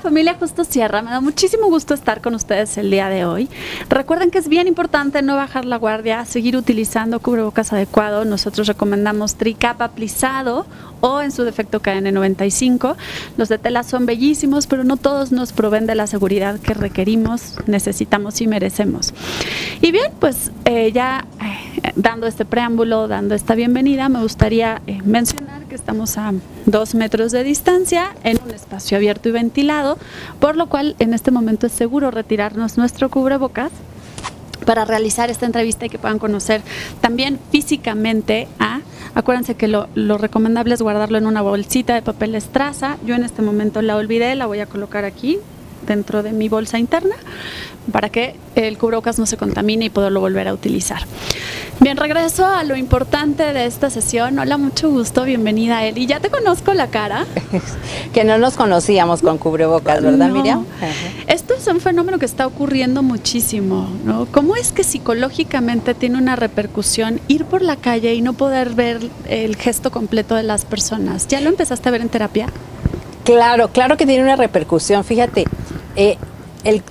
familia Justo Sierra, me da muchísimo gusto estar con ustedes el día de hoy. Recuerden que es bien importante no bajar la guardia, seguir utilizando cubrebocas adecuado. Nosotros recomendamos tricapa plisado o en su defecto KN95. Los de tela son bellísimos, pero no todos nos proveen de la seguridad que requerimos, necesitamos y merecemos. Y bien, pues dando este preámbulo, dando esta bienvenida, me gustaría mencionar que estamos a 2 metros de distancia en un espacio abierto y ventilado, por lo cual en este momento es seguro retirarnos nuestro cubrebocas para realizar esta entrevista y que puedan conocer también físicamente acuérdense que lo recomendable es guardarlo en una bolsita de papel estraza. Yo en este momento la olvidé, la voy a colocar aquí dentro de mi bolsa interna para que el cubrebocas no se contamine y poderlo volver a utilizar. Bien, regreso a lo importante de esta sesión. Hola, mucho gusto, bienvenida Eli. Ya te conozco la cara. Que no nos conocíamos con cubrebocas, ¿verdad, no. Miriam? Esto es un fenómeno que está ocurriendo muchísimo, ¿no? ¿Cómo es que psicológicamente tiene una repercusión ir por la calle y no poder ver el gesto completo de las personas? ¿Ya lo empezaste a ver en terapia? Claro que tiene una repercusión. Fíjate,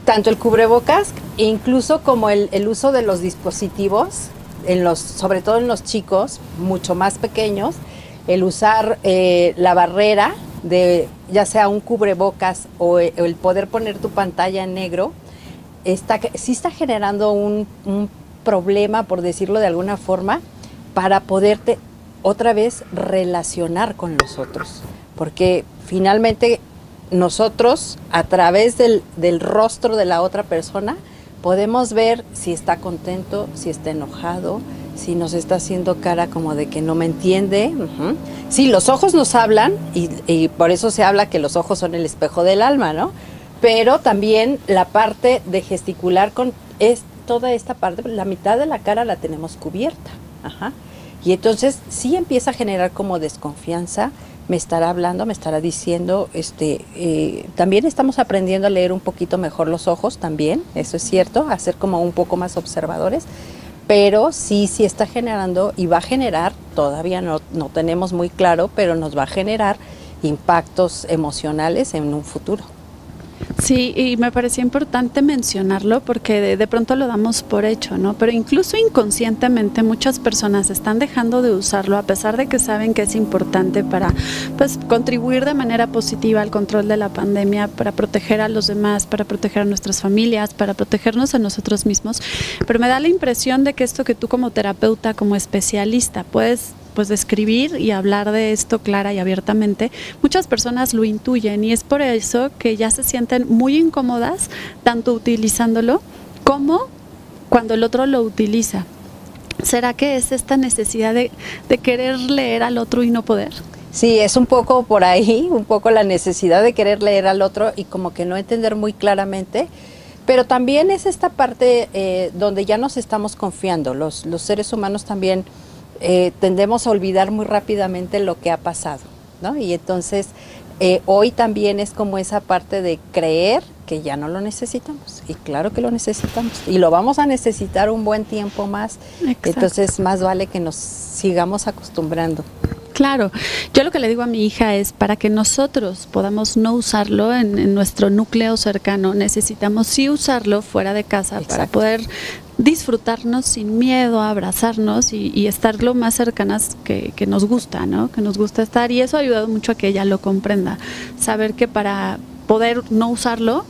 tanto el cubrebocas, incluso como el uso de los dispositivos, sobre todo en los chicos, mucho más pequeños, el usar la barrera de ya sea un cubrebocas o el poder poner tu pantalla en negro, sí está generando un problema, por decirlo de alguna forma, para poderte otra vez relacionar con los otros. Porque finalmente nosotros, a través del rostro de la otra persona, podemos ver si está contento, si está enojado, si nos está haciendo cara como de que no me entiende. Sí, los ojos nos hablan y por eso se habla que los ojos son el espejo del alma, ¿no? Pero también la parte de gesticular es toda esta parte, la mitad de la cara la tenemos cubierta. Y entonces sí empieza a generar como desconfianza. Me estará hablando, me estará diciendo, también estamos aprendiendo a leer un poquito mejor los ojos también, eso es cierto, a ser como un poco más observadores, pero sí está generando y va a generar, todavía no tenemos muy claro, pero nos va a generar impactos emocionales en un futuro. Sí, y me parecía importante mencionarlo porque de pronto lo damos por hecho, ¿no? Pero incluso inconscientemente muchas personas están dejando de usarlo a pesar de que saben que es importante para contribuir de manera positiva al control de la pandemia, para proteger a los demás, para proteger a nuestras familias, para protegernos a nosotros mismos. Pero me da la impresión de que esto que tú como terapeuta, como especialista, puedes describir y hablar de esto clara y abiertamente, muchas personas lo intuyen y es por eso que ya se sienten muy incómodas tanto utilizándolo como cuando el otro lo utiliza. ¿Será que es esta necesidad de querer leer al otro y no poder? Sí, es un poco por ahí, un poco la necesidad de querer leer al otro y como que no entender muy claramente, pero también es esta parte donde ya nos estamos confiando, los seres humanos también tendemos a olvidar muy rápidamente lo que ha pasado, ¿no? Y entonces hoy también es como esa parte de creer que ya no lo necesitamos, y claro que lo necesitamos, y lo vamos a necesitar un buen tiempo más. Exacto. Entonces más vale que nos sigamos acostumbrando. Claro, yo lo que le digo a mi hija es, para que nosotros podamos no usarlo en nuestro núcleo cercano, necesitamos sí usarlo fuera de casa. Exacto. Para poder disfrutarnos sin miedo, abrazarnos y estar lo más cercanas que nos gusta, ¿no? Que nos gusta estar, y eso ha ayudado mucho a que ella lo comprenda, saber que para poder no usarlo,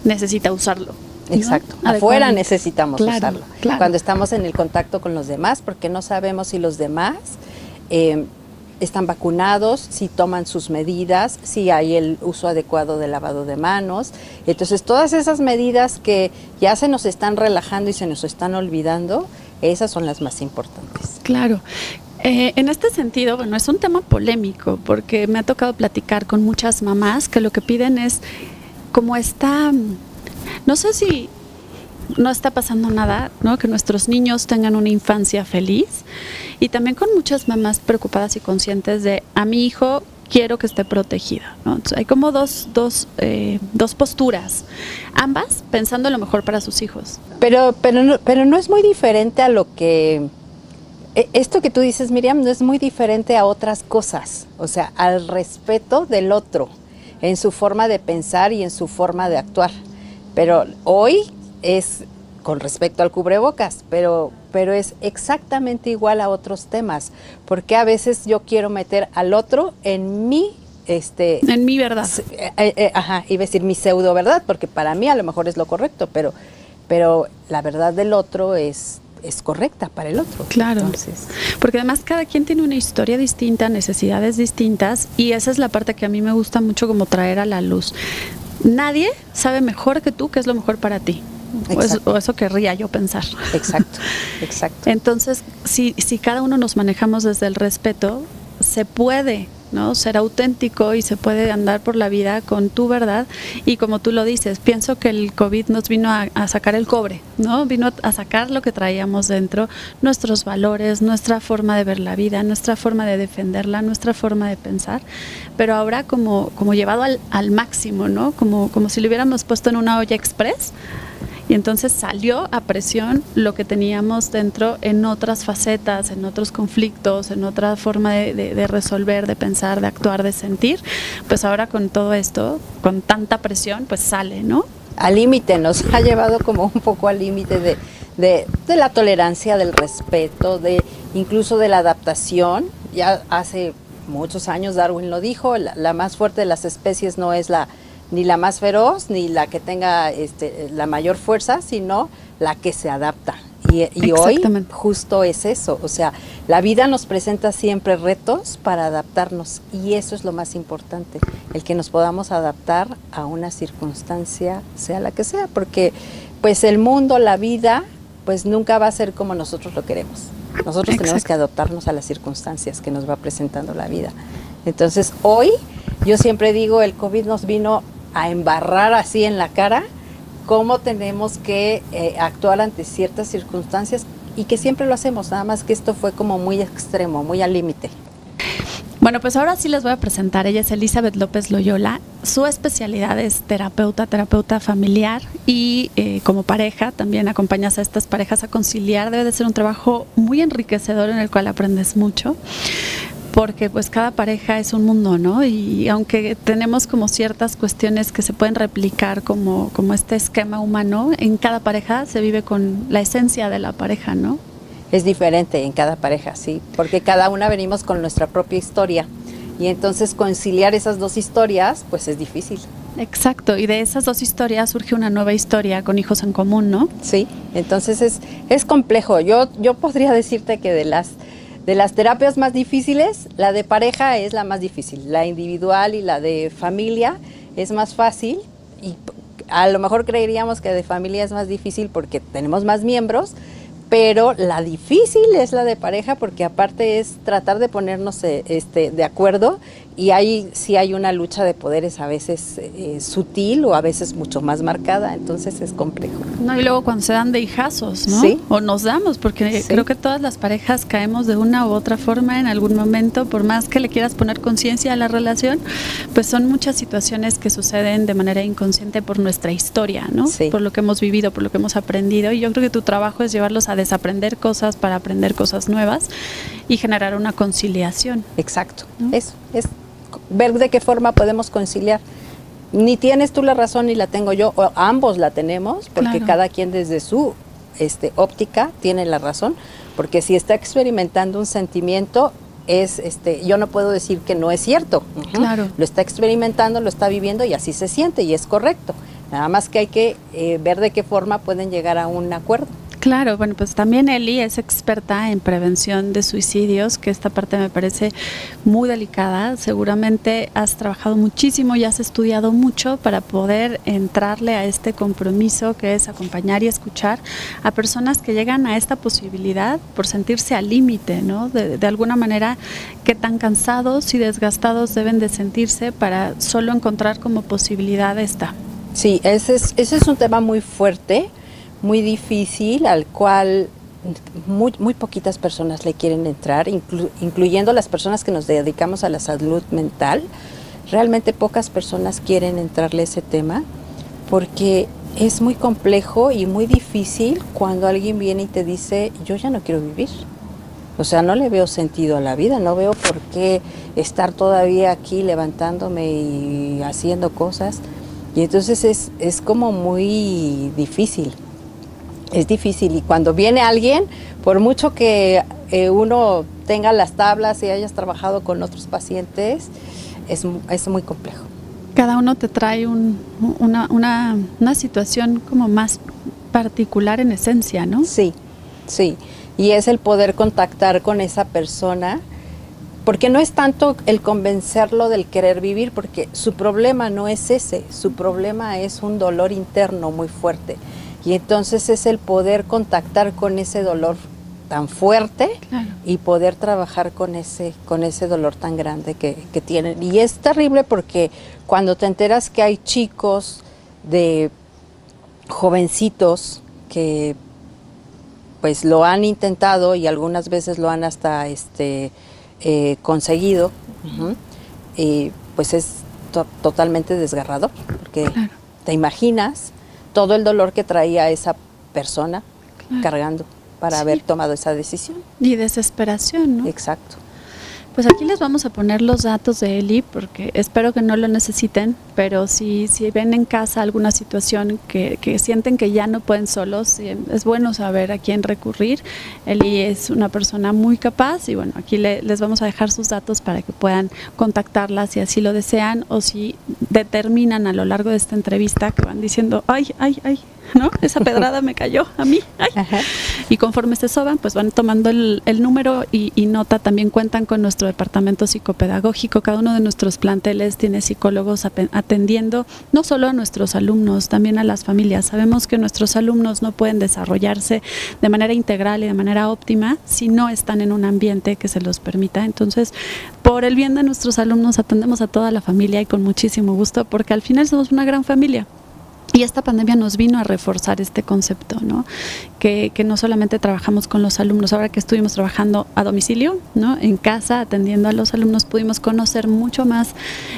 necesita usarlo. Exacto, ¿no? Afuera necesitamos usarlo, claro. Cuando estamos en el contacto con los demás, porque no sabemos si los demás están vacunados, si toman sus medidas, si hay el uso adecuado de lavado de manos. Entonces todas esas medidas que ya se nos están relajando y se nos están olvidando, esas son las más importantes. Claro. En este sentido, bueno, es un tema polémico porque me ha tocado platicar con muchas mamás que lo que piden es como no sé si no está pasando nada, ¿no? Que nuestros niños tengan una infancia feliz, y también con muchas mamás preocupadas y conscientes de a mi hijo quiero que esté protegido, ¿no? Entonces, hay como dos posturas, ambas pensando lo mejor para sus hijos. Pero no es muy diferente a lo que esto que tú dices, Miriam, no es muy diferente a otras cosas, o sea, al respeto del otro. en su forma de pensar y en su forma de actuar. Pero hoy es con respecto al cubrebocas, pero es exactamente igual a otros temas, porque a veces yo quiero meter al otro en mi en mi verdad. Iba a decir mi pseudo verdad, porque para mí a lo mejor es lo correcto, pero la verdad del otro es correcta para el otro. Claro. Entonces, porque además cada quien tiene una historia distinta, necesidades distintas, y esa es la parte que a mí me gusta mucho como traer a la luz. Nadie sabe mejor que tú qué es lo mejor para ti. O eso querría yo pensar. Exacto, exacto. Entonces, si cada uno nos manejamos desde el respeto, se puede, ¿no?, ser auténtico y se puede andar por la vida con tu verdad. Y como tú lo dices, pienso que el COVID nos vino a sacar el cobre, ¿no? Vino a sacar lo que traíamos dentro, nuestros valores, nuestra forma de ver la vida, nuestra forma de defenderla, nuestra forma de pensar, pero ahora como llevado al máximo, ¿no? Como si lo hubiéramos puesto en una olla express. Y entonces salió a presión lo que teníamos dentro en otras facetas, en otros conflictos, en otra forma de resolver, de pensar, de actuar, de sentir. Pues ahora con todo esto, con tanta presión, pues sale, ¿no? Al límite, nos ha llevado como un poco al límite de la tolerancia, del respeto, incluso de la adaptación. Ya hace muchos años Darwin lo dijo, la más fuerte de las especies no es ni la más feroz, ni la que tenga la mayor fuerza, sino la que se adapta. Y hoy justo es eso, o sea, la vida nos presenta siempre retos para adaptarnos, y eso es lo más importante, el que nos podamos adaptar a una circunstancia, sea la que sea, porque pues el mundo, la vida, pues nunca va a ser como nosotros lo queremos. Nosotros tenemos que adaptarnos a las circunstancias que nos va presentando la vida. Entonces hoy, yo siempre digo, el COVID nos vino a embarrar así en la cara cómo tenemos que actuar ante ciertas circunstancias, y que siempre lo hacemos, nada más que esto fue como muy extremo, muy al límite. Bueno, pues ahora sí les voy a presentar. Ella es Elizabeth López Loyola. Su especialidad es terapeuta familiar, y como pareja también acompañas a estas parejas a conciliar. Debe de ser un trabajo muy enriquecedor en el cual aprendes mucho, porque pues cada pareja es un mundo, ¿no? Y aunque tenemos como ciertas cuestiones que se pueden replicar como este esquema humano, en cada pareja se vive con la esencia de la pareja, ¿no? Es diferente en cada pareja, sí, porque cada una venimos con nuestra propia historia, y entonces conciliar esas dos historias pues es difícil. Exacto, y de esas dos historias surge una nueva historia con hijos en común, ¿no? Sí, entonces es complejo. Yo podría decirte que de las terapias más difíciles, la de pareja es la más difícil, la individual y la de familia es más fácil, y a lo mejor creeríamos que de familia es más difícil porque tenemos más miembros, pero la difícil es la de pareja, porque aparte es tratar de ponernos de acuerdo, y ahí sí hay una lucha de poderes a veces sutil o a veces mucho más marcada, entonces es complejo. No, y luego cuando se dan de hijazos, ¿no? Sí. O nos damos, porque creo que todas las parejas caemos de una u otra forma en algún momento, por más que le quieras poner conciencia a la relación, pues son muchas situaciones que suceden de manera inconsciente por nuestra historia, ¿no? Sí. Por lo que hemos vivido, por lo que hemos aprendido, y yo creo que tu trabajo es llevarlos a desaprender cosas para aprender cosas nuevas y generar una conciliación. Exacto, ¿no? Eso es ver de qué forma podemos conciliar. Ni tienes tú la razón ni la tengo yo, o ambos la tenemos, porque claro, cada quien desde su óptica tiene la razón, porque si está experimentando un sentimiento, yo no puedo decir que no es cierto. Claro. Lo está experimentando, lo está viviendo, y así se siente, y es correcto. Nada más que hay que ver de qué forma pueden llegar a un acuerdo. Claro, bueno, pues también Eli es experta en prevención de suicidios, que esta parte me parece muy delicada. Seguramente has trabajado muchísimo y has estudiado mucho para poder entrarle a este compromiso que es acompañar y escuchar a personas que llegan a esta posibilidad por sentirse al límite, ¿no? De alguna manera, qué tan cansados y desgastados deben de sentirse para solo encontrar como posibilidad esta. Sí, ese es un tema muy fuerte, muy difícil, al cual muy poquitas personas le quieren entrar, incluyendo las personas que nos dedicamos a la salud mental. Realmente pocas personas quieren entrarle a ese tema, porque es muy complejo y muy difícil cuando alguien viene y te dice, yo ya no quiero vivir. O sea, no le veo sentido a la vida, no veo por qué estar todavía aquí levantándome y haciendo cosas. Y entonces es como muy difícil, es difícil. Y cuando viene alguien, por mucho que uno tenga las tablas y hayas trabajado con otros pacientes, es muy complejo. Cada uno te trae una situación como más particular en esencia, ¿no? Sí, sí. Y es el poder contactar con esa persona, porque no es tanto el convencerlo del querer vivir, porque su problema no es ese, su problema es un dolor interno muy fuerte. Y entonces es el poder contactar con ese dolor tan fuerte, claro, y poder trabajar con ese dolor tan grande que tienen. Y es terrible porque cuando te enteras que hay chicos de jovencitos que pues lo han intentado y algunas veces lo han hasta conseguido, pues es totalmente desgarrador, porque claro, te imaginas todo el dolor que traía esa persona, claro, cargando para sí, haber tomado esa decisión. Y desesperación, ¿no? Exacto. Pues aquí les vamos a poner los datos de Eli, porque espero que no lo necesiten, pero si ven en casa alguna situación que sienten que ya no pueden solos, es bueno saber a quién recurrir. Eli es una persona muy capaz y bueno, aquí les vamos a dejar sus datos para que puedan contactarla si así lo desean o si determinan a lo largo de esta entrevista que van diciendo, ay, ¿no? Esa pedrada me cayó a mí. Ay. Y conforme se soban, pues van tomando el número y nota. También cuentan con nuestro departamento psicopedagógico. Cada uno de nuestros planteles tiene psicólogos atendiendo no solo a nuestros alumnos, también a las familias. Sabemos que nuestros alumnos no pueden desarrollarse de manera integral y de manera óptima si no están en un ambiente que se los permita. Entonces, por el bien de nuestros alumnos, atendemos a toda la familia y con muchísimo gusto, porque al final somos una gran familia. Y esta pandemia nos vino a reforzar este concepto, ¿no? Que no solamente trabajamos con los alumnos, ahora que estuvimos trabajando a domicilio, ¿no? En casa, atendiendo a los alumnos, pudimos conocer mucho más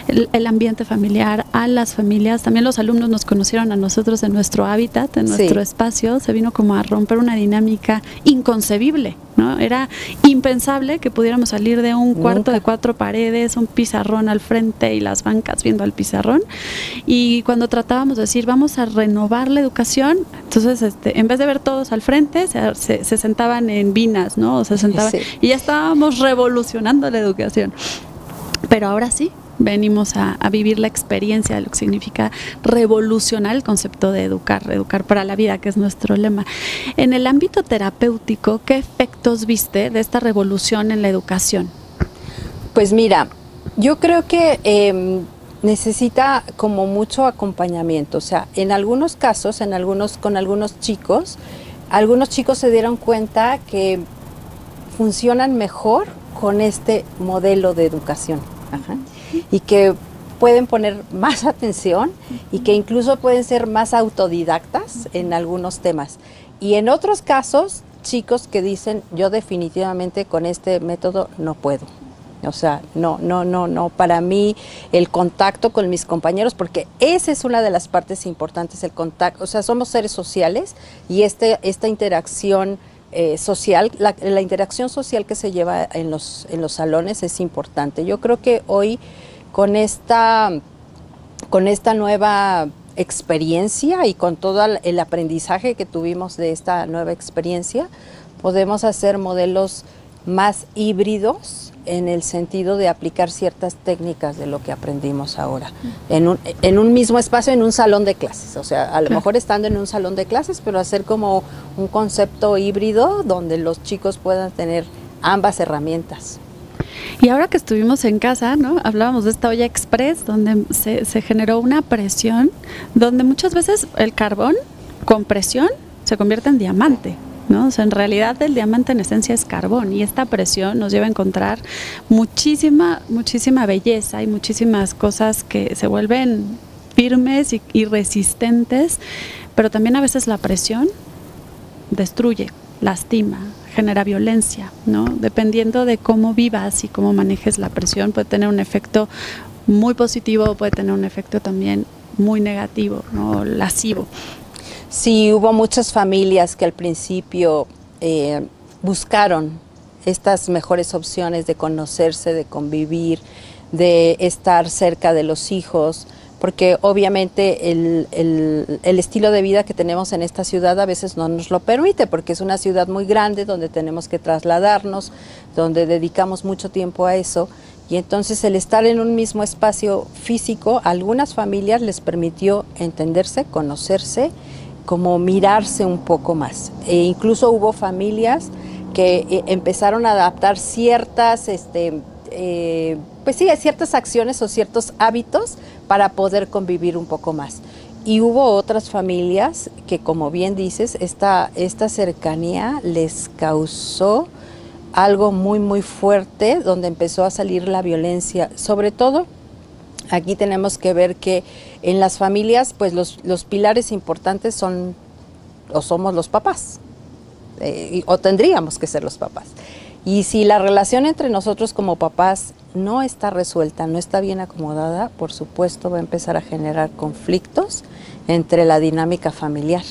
el ambiente familiar, a las familias. También los alumnos nos conocieron a nosotros en nuestro hábitat, en nuestro espacio. Se vino como a romper una dinámica inconcebible, ¿no? Era impensable que pudiéramos salir de un cuarto de 4 paredes, un pizarrón al frente y las bancas viendo al pizarrón. Y cuando tratábamos de decir, vamos a renovar la educación, entonces en vez de ver todos al frente, se sentaban en vinas, ¿no? O se sentaban, y ya estábamos revolucionando la educación. Pero ahora sí, venimos a vivir la experiencia de lo que significa revolucionar el concepto de educar para la vida, que es nuestro lema. En el ámbito terapéutico, ¿qué efectos viste de esta revolución en la educación? Pues mira, yo creo que necesita como mucho acompañamiento. O sea, en algunos casos, con algunos chicos se dieron cuenta que funcionan mejor con este modelo de educación. Ajá. Y que pueden poner más atención y que incluso pueden ser más autodidactas en algunos temas. Y en otros casos, chicos que dicen, yo definitivamente con este método no puedo. O sea, no, para mí el contacto con mis compañeros, porque esa es una de las partes importantes, el contacto. O sea, somos seres sociales y esta interacción social, la interacción social que se lleva en los salones es importante. Yo creo que hoy con esta nueva experiencia y con todo el aprendizaje que tuvimos de esta nueva experiencia, podemos hacer modelos más híbridos en el sentido de aplicar ciertas técnicas de lo que aprendimos ahora en un mismo espacio, en un salón de clases. O sea, a lo mejor estando en un salón de clases, pero hacer como un concepto híbrido donde los chicos puedan tener ambas herramientas. Y ahora que estuvimos en casa, ¿no? Hablábamos de esta olla express donde se generó una presión, donde muchas veces el carbón con presión se convierte en diamante, ¿no? O sea, en realidad el diamante en esencia es carbón y esta presión nos lleva a encontrar muchísima belleza y muchísimas cosas que se vuelven firmes y resistentes, pero también a veces la presión destruye, lastima, genera violencia, ¿no? Dependiendo de cómo vivas y cómo manejes la presión, puede tener un efecto muy positivo, puede tener un efecto también muy negativo, ¿no? Lascivo. Sí, hubo muchas familias que al principio buscaron estas mejores opciones de conocerse, de convivir, de estar cerca de los hijos, porque obviamente el estilo de vida que tenemos en esta ciudad a veces no nos lo permite, porque es una ciudad muy grande donde tenemos que trasladarnos, donde dedicamos mucho tiempo a eso, y entonces el estar en un mismo espacio físico a algunas familias les permitió entenderse, conocerse, como mirarse un poco más. E incluso hubo familias que empezaron a adaptar ciertas pues sí, ciertas acciones o ciertos hábitos para poder convivir un poco más. Y hubo otras familias que, como bien dices, esta cercanía les causó algo muy, muy fuerte, donde empezó a salir la violencia. Sobre todo, aquí tenemos que ver que en las familias, pues los pilares importantes son o somos los papás, o tendríamos que ser los papás. Y si la relación entre nosotros como papás no está resuelta, no está bien acomodada, por supuesto va a empezar a generar conflictos entre la dinámica familiar.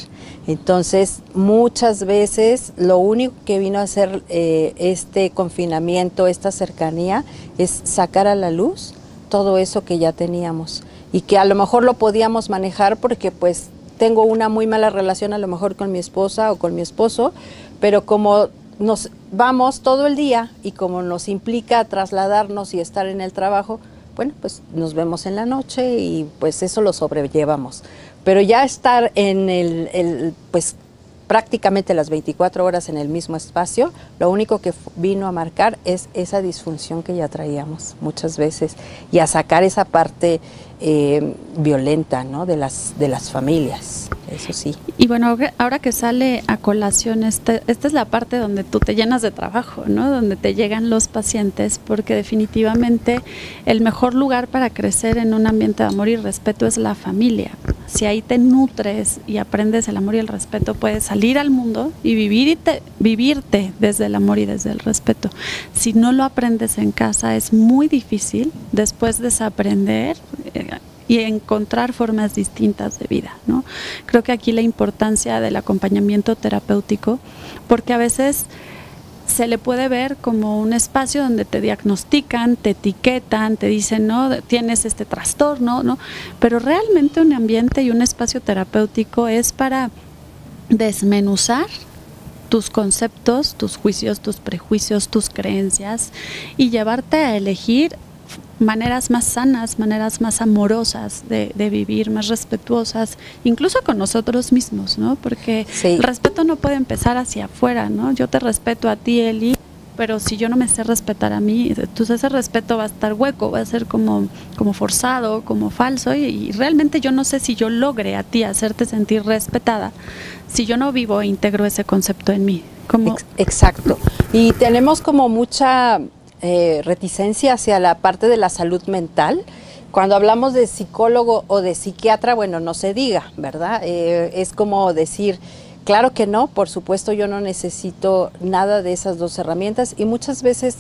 Entonces, muchas veces lo único que vino a hacer este confinamiento, esta cercanía, es sacar a la luz todo eso que ya teníamos y que a lo mejor lo podíamos manejar porque pues tengo una muy mala relación a lo mejor con mi esposa o con mi esposo, pero como nos vamos todo el día y como nos implica trasladarnos y estar en el trabajo, bueno, pues nos vemos en la noche y pues eso lo sobrellevamos. Pero ya estar en pues prácticamente las 24 horas en el mismo espacio, lo único que vino a marcar es esa disfunción que ya traíamos muchas veces y a sacar esa parte violenta, ¿no?, de las familias, eso sí. Y bueno, ahora que sale a colación, esta es la parte donde tú te llenas de trabajo, ¿no?, donde te llegan los pacientes, porque definitivamente el mejor lugar para crecer en un ambiente de amor y respeto es la familia. Si ahí te nutres y aprendes el amor y el respeto, puedes salir al mundo y vivirte desde el amor y desde el respeto. Si no lo aprendes en casa, es muy difícil después desaprender y encontrar formas distintas de vida, ¿no? Creo que aquí la importancia del acompañamiento terapéutico, porque a veces se le puede ver como un espacio donde te diagnostican, te etiquetan, te dicen, no, tienes este trastorno, ¿no? Pero realmente un ambiente y un espacio terapéutico es para desmenuzar tus conceptos, tus juicios, tus prejuicios, tus creencias y llevarte a elegir maneras más sanas, maneras más amorosas de vivir, más respetuosas, incluso con nosotros mismos, ¿no? Porque sí, el respeto no puede empezar hacia afuera, ¿no? Yo te respeto a ti, Eli, pero si yo no me sé respetar a mí, entonces ese respeto va a estar hueco, va a ser como forzado, como falso, y realmente yo no sé si yo logre a ti hacerte sentir respetada si yo no vivo e integro ese concepto en mí. Exacto. Y tenemos como mucha reticencia hacia la parte de la salud mental. Cuando hablamos de psicólogo o de psiquiatra, bueno, no se diga, ¿verdad? Es como decir, claro que no, por supuesto yo no necesito nada de esas dos herramientas, y muchas veces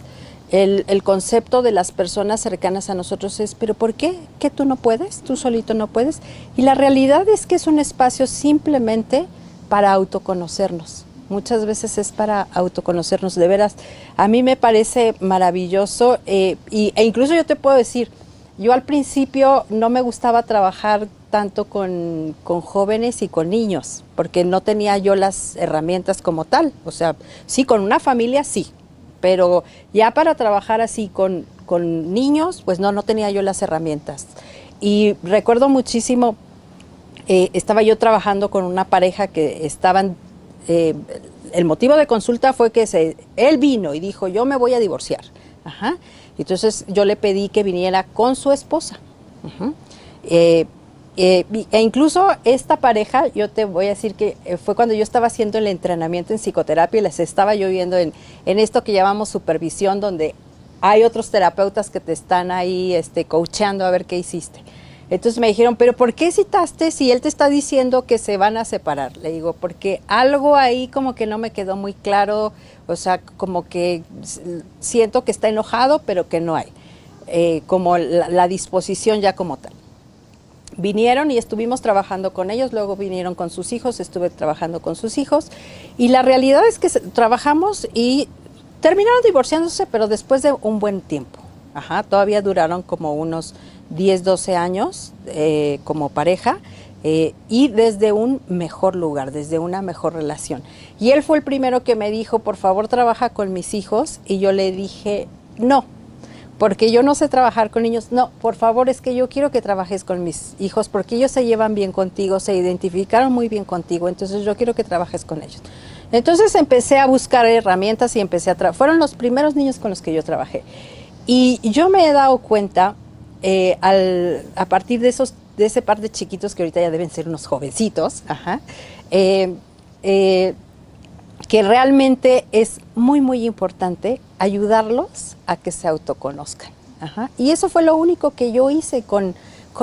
el concepto de las personas cercanas a nosotros es, ¿pero por qué? ¿Que tú no puedes? ¿Tú solito no puedes? Y la realidad es que es un espacio simplemente para autoconocernos. Muchas veces es para autoconocernos, de veras. A mí me parece maravilloso e incluso yo te puedo decir, yo al principio no me gustaba trabajar tanto con jóvenes y con niños, porque no tenía yo las herramientas como tal. O sea, sí, con una familia sí, pero ya para trabajar así con niños, pues no tenía yo las herramientas. Y recuerdo muchísimo, estaba yo trabajando con una pareja que estaban... el motivo de consulta fue que él vino y dijo, yo me voy a divorciar. Ajá. Entonces yo le pedí que viniera con su esposa. Uh-huh. E incluso esta pareja, yo te voy a decir que fue cuando yo estaba haciendo el entrenamiento en psicoterapia y les estaba yo viendo en esto que llamamos supervisión, donde hay otros terapeutas que te están ahí coacheando a ver qué hiciste. Entonces me dijeron, ¿pero por qué citaste si él te está diciendo que se van a separar? Le digo, porque algo ahí como que no me quedó muy claro, o sea, como que siento que está enojado, pero que no hay, como la disposición ya como tal. Vinieron y estuvimos trabajando con ellos, luego vinieron con sus hijos, estuve trabajando con sus hijos, y la realidad es que trabajamos y Terminaron divorciándose, pero después de un buen tiempo. Ajá, todavía duraron como unos 10, 12 años como pareja, y desde un mejor lugar, desde una mejor relación. Y él fue el primero que me dijo, por favor, trabaja con mis hijos, y yo le dije, no, porque yo no sé trabajar con niños. No, por favor, es que yo quiero que trabajes con mis hijos, porque ellos se llevan bien contigo, se identificaron muy bien contigo, entonces yo quiero que trabajes con ellos. Entonces empecé a buscar herramientas y empecé a trabajar. Fueron los primeros niños con los que yo trabajé. Y yo me he dado cuenta, a partir de ese par de chiquitos que ahorita ya deben ser unos jovencitos, ajá, que realmente es muy, muy importante ayudarlos a que se autoconozcan. Ajá. Y eso fue lo único que yo hice con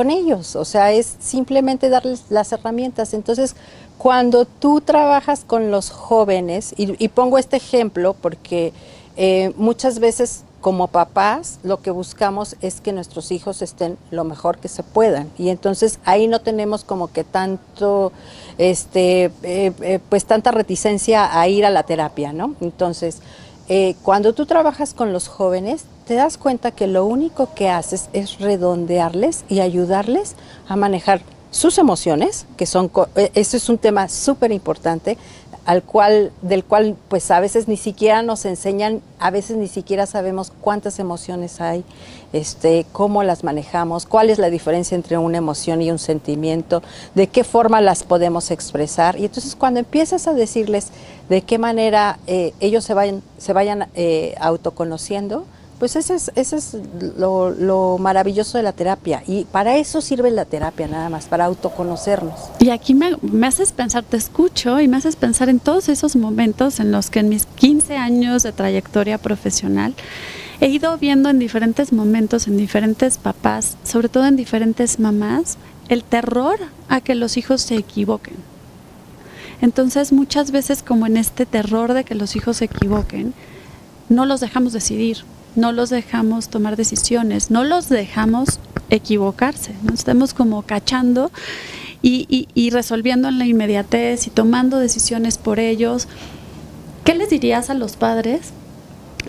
ellos, o sea, es simplemente darles las herramientas. Entonces, cuando tú trabajas con los jóvenes, y pongo este ejemplo porque muchas veces como papás lo que buscamos es que nuestros hijos estén lo mejor que se puedan, y entonces ahí no tenemos como que tanto, pues tanta reticencia a ir a la terapia, ¿no? Entonces, cuando tú trabajas con los jóvenes, te das cuenta que lo único que haces es redondearles y ayudarles a manejar sus emociones, que son, eso es un tema súper importante, del cual pues a veces ni siquiera nos enseñan, a veces ni siquiera sabemos cuántas emociones hay, cómo las manejamos, cuál es la diferencia entre una emoción y un sentimiento, de qué forma las podemos expresar. Y entonces cuando empiezas a decirles de qué manera ellos se vayan autoconociendo, pues ese es lo maravilloso de la terapia, y para eso sirve la terapia, nada más, para autoconocernos. Y aquí me haces pensar, te escucho y me haces pensar en todos esos momentos en los que en mis 15 años de trayectoria profesional he ido viendo en diferentes momentos, en diferentes papás, sobre todo en diferentes mamás, el terror a que los hijos se equivoquen. Entonces muchas veces, como en este terror de que los hijos se equivoquen, no los dejamos decidir, no los dejamos tomar decisiones, no los dejamos equivocarse, nos estamos como cachando y resolviendo en la inmediatez y tomando decisiones por ellos. ¿Qué les dirías a los padres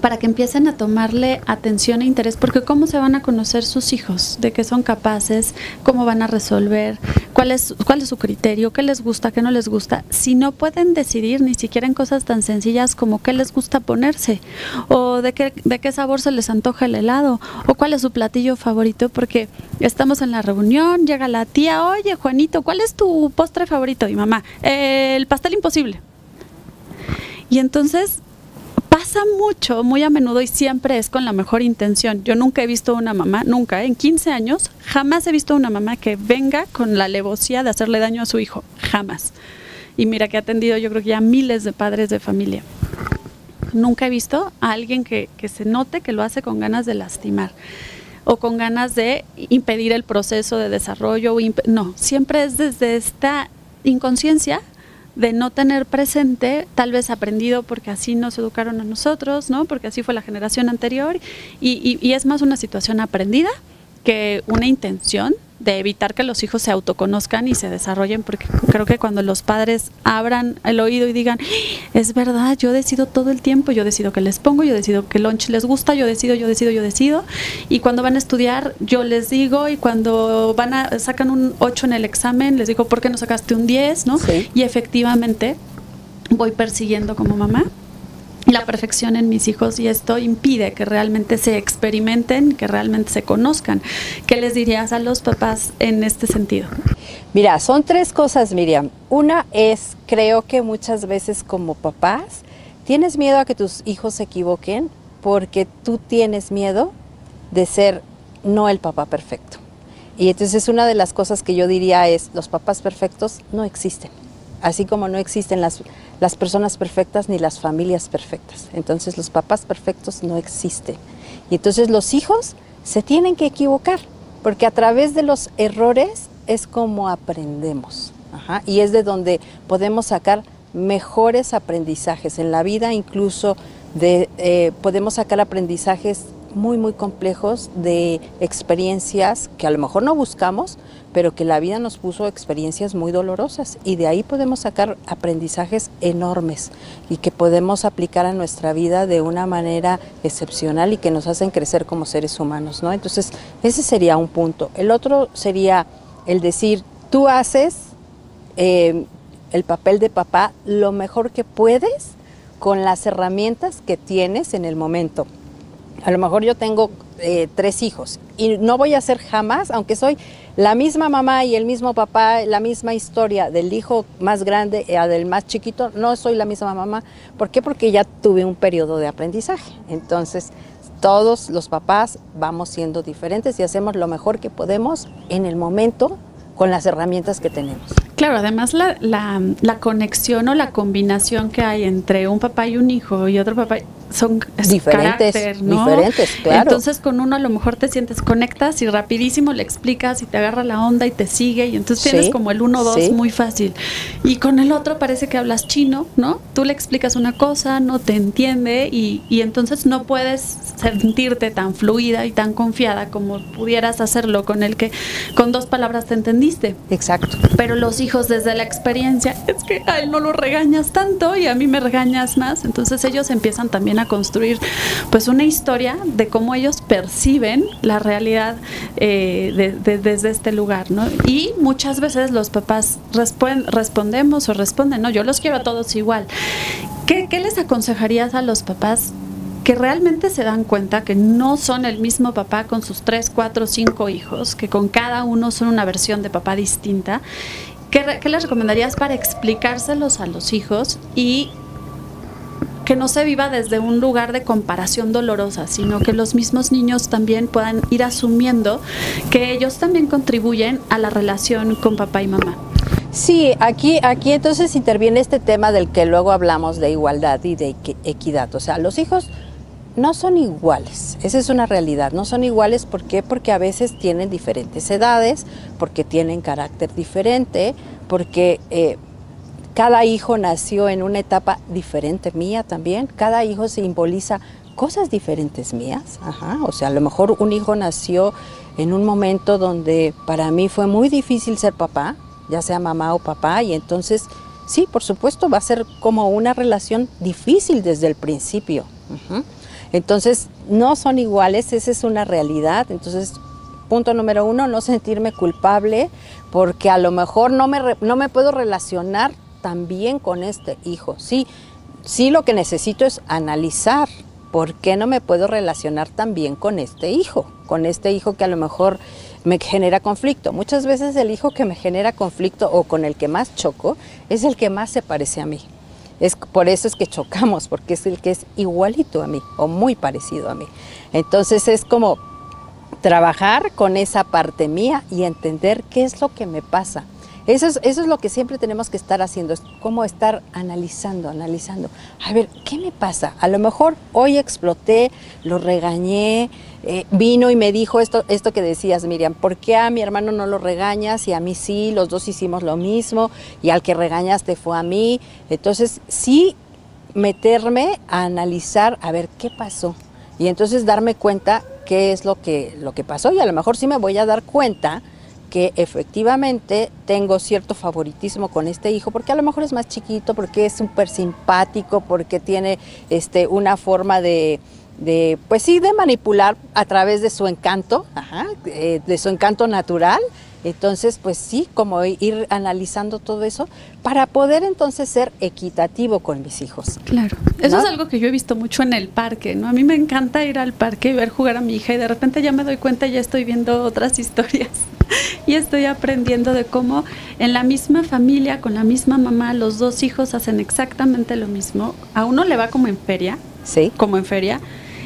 para que empiecen a tomarle atención e interés? Porque ¿cómo se van a conocer sus hijos? ¿De qué son capaces? ¿Cómo van a resolver? ¿Cuál es su criterio? ¿Qué les gusta? ¿Qué no les gusta? Si no pueden decidir ni siquiera en cosas tan sencillas como qué les gusta ponerse, o de qué sabor se les antoja el helado, o cuál es su platillo favorito, porque estamos en la reunión, llega la tía, oye Juanito, ¿cuál es tu postre favorito? Y mamá, el pastel imposible. Y entonces pasa mucho, muy a menudo, y siempre es con la mejor intención. Yo nunca he visto una mamá, nunca, en 15 años, jamás he visto una mamá que venga con la alevosía de hacerle daño a su hijo, jamás. Y mira que he atendido yo creo que ya miles de padres de familia. Nunca he visto a alguien que se note que lo hace con ganas de lastimar o con ganas de impedir el proceso de desarrollo. No, siempre es desde esta inconsciencia de no tener presente, tal vez aprendido porque así nos educaron a nosotros, ¿no? Porque así fue la generación anterior, y es más una situación aprendida que una intención de evitar que los hijos se autoconozcan y se desarrollen, porque creo que cuando los padres abran el oído y digan, es verdad, yo decido todo el tiempo, yo decido qué les pongo, yo decido qué lunch les gusta, yo decido, y cuando van a estudiar yo les digo, y cuando sacan un 8 en el examen, les digo, ¿por qué no sacaste un 10? ¿No? Sí. Y efectivamente voy persiguiendo como mamá la perfección en mis hijos, y esto impide que realmente se experimenten, que realmente se conozcan. ¿Qué les dirías a los papás en este sentido? Mira, son 3 cosas, Miriam. Una es, creo que muchas veces como papás tienes miedo a que tus hijos se equivoquen porque tú tienes miedo de ser no el papá perfecto. Y entonces una de las cosas que yo diría es, los papás perfectos no existen. Así como no existen las personas perfectas ni las familias perfectas. Entonces los papás perfectos no existen. Y entonces los hijos se tienen que equivocar, porque a través de los errores es como aprendemos. Ajá. Y es de donde podemos sacar mejores aprendizajes en la vida, incluso podemos sacar aprendizajes muy, muy complejos de experiencias que a lo mejor no buscamos, pero que la vida nos puso experiencias muy dolorosas y de ahí podemos sacar aprendizajes enormes y que podemos aplicar a nuestra vida de una manera excepcional y que nos hacen crecer como seres humanos, ¿no? Entonces, ese sería un punto. El otro sería el decir, tú haces el papel de papá lo mejor que puedes con las herramientas que tienes en el momento. A lo mejor yo tengo 3 hijos y no voy a ser jamás, aunque soy la misma mamá y el mismo papá, la misma historia del hijo más grande a del más chiquito, no soy la misma mamá. ¿Por qué? Porque ya tuve un periodo de aprendizaje. Entonces, todos los papás vamos siendo diferentes y hacemos lo mejor que podemos en el momento con las herramientas que tenemos. Claro, además la conexión o la combinación que hay entre un papá y un hijo y otro papá son diferentes, carácter, ¿no? Diferentes, claro. Entonces con uno a lo mejor te sientes, conectas y rapidísimo le explicas y te agarra la onda y te sigue y entonces tienes como el 1-2 muy fácil. Y con el otro parece que hablas chino, ¿no? Tú le explicas una cosa, no te entiende y entonces no puedes sentirte tan fluida y tan confiada como pudieras hacerlo con el que con 2 palabras te entendiste. Exacto. Pero los hijos desde la experiencia, es que a él no lo regañas tanto y a mí me regañas más, entonces ellos empiezan también a construir pues una historia de cómo ellos perciben la realidad desde este lugar, ¿no? Y muchas veces los papás respondemos o responden, no, yo los quiero a todos igual. ¿Qué les aconsejarías a los papás que realmente se dan cuenta que no son el mismo papá con sus 3, 4, 5 hijos, que con cada uno son una versión de papá distinta? ¿Qué les recomendarías para explicárselos a los hijos y que no se viva desde un lugar de comparación dolorosa, sino que los mismos niños también puedan ir asumiendo que ellos también contribuyen a la relación con papá y mamá? Sí, aquí entonces interviene este tema del que luego hablamos de igualdad y de equidad. O sea, los hijos no son iguales, esa es una realidad, no son iguales. ¿Por qué? Porque a veces tienen diferentes edades, porque tienen carácter diferente, porque cada hijo nació en una etapa diferente mía también, cada hijo simboliza cosas diferentes mías. Ajá. O sea, a lo mejor un hijo nació en un momento donde para mí fue muy difícil ser papá, ya sea mamá o papá, y entonces sí, por supuesto, va a ser como una relación difícil desde el principio. Uh-huh. Entonces, no son iguales, esa es una realidad. Entonces, punto número 1, no sentirme culpable, porque a lo mejor no me puedo relacionar tan bien con este hijo. Sí, lo que necesito es analizar por qué no me puedo relacionar tan bien con este hijo que a lo mejor me genera conflicto. Muchas veces el hijo que me genera conflicto o con el que más choco es el que más se parece a mí. Por eso es que chocamos, porque es el que es igualito a mí o muy parecido a mí. Entonces es como trabajar con esa parte mía y entender qué es lo que me pasa. Eso es lo que siempre tenemos que estar haciendo, es como estar analizando. A ver, ¿qué me pasa? A lo mejor hoy exploté, lo regañé, vino y me dijo esto que decías, Miriam, ¿por qué a mi hermano no lo regañas y a mí sí? Los dos hicimos lo mismo y al que regañaste fue a mí. Entonces, sí meterme a analizar, a ver qué pasó. Y entonces darme cuenta qué es lo que pasó, y a lo mejor sí me voy a dar cuenta que efectivamente tengo cierto favoritismo con este hijo, porque a lo mejor es más chiquito, porque es súper simpático, porque tiene una forma de manipular a través de su encanto, de su encanto natural. Entonces, pues sí, como ir analizando todo eso para poder entonces ser equitativo con mis hijos. Claro, eso es algo que yo he visto mucho en el parque, ¿no? A mí me encanta ir al parque y ver jugar a mi hija y de repente ya me doy cuenta y ya estoy viendo otras historias y estoy aprendiendo de cómo en la misma familia, con la misma mamá, los 2 hijos hacen exactamente lo mismo. A uno le va como en feria, sí,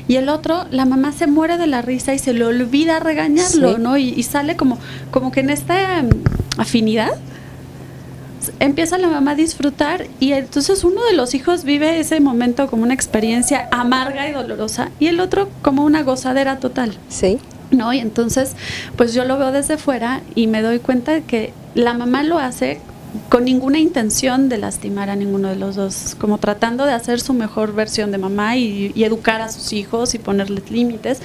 y el otro, la mamá se muere de la risa y se le olvida regañarlo, sí, ¿no? Y sale como que en esta afinidad empieza la mamá a disfrutar y entonces uno de los hijos vive ese momento como una experiencia amarga y dolorosa y el otro como una gozadera total. Sí. ¿No? Y entonces, pues yo lo veo desde fuera y me doy cuenta de que la mamá lo hace con ninguna intención de lastimar a ninguno de los dos, como tratando de hacer su mejor versión de mamá y educar a sus hijos y ponerles límites,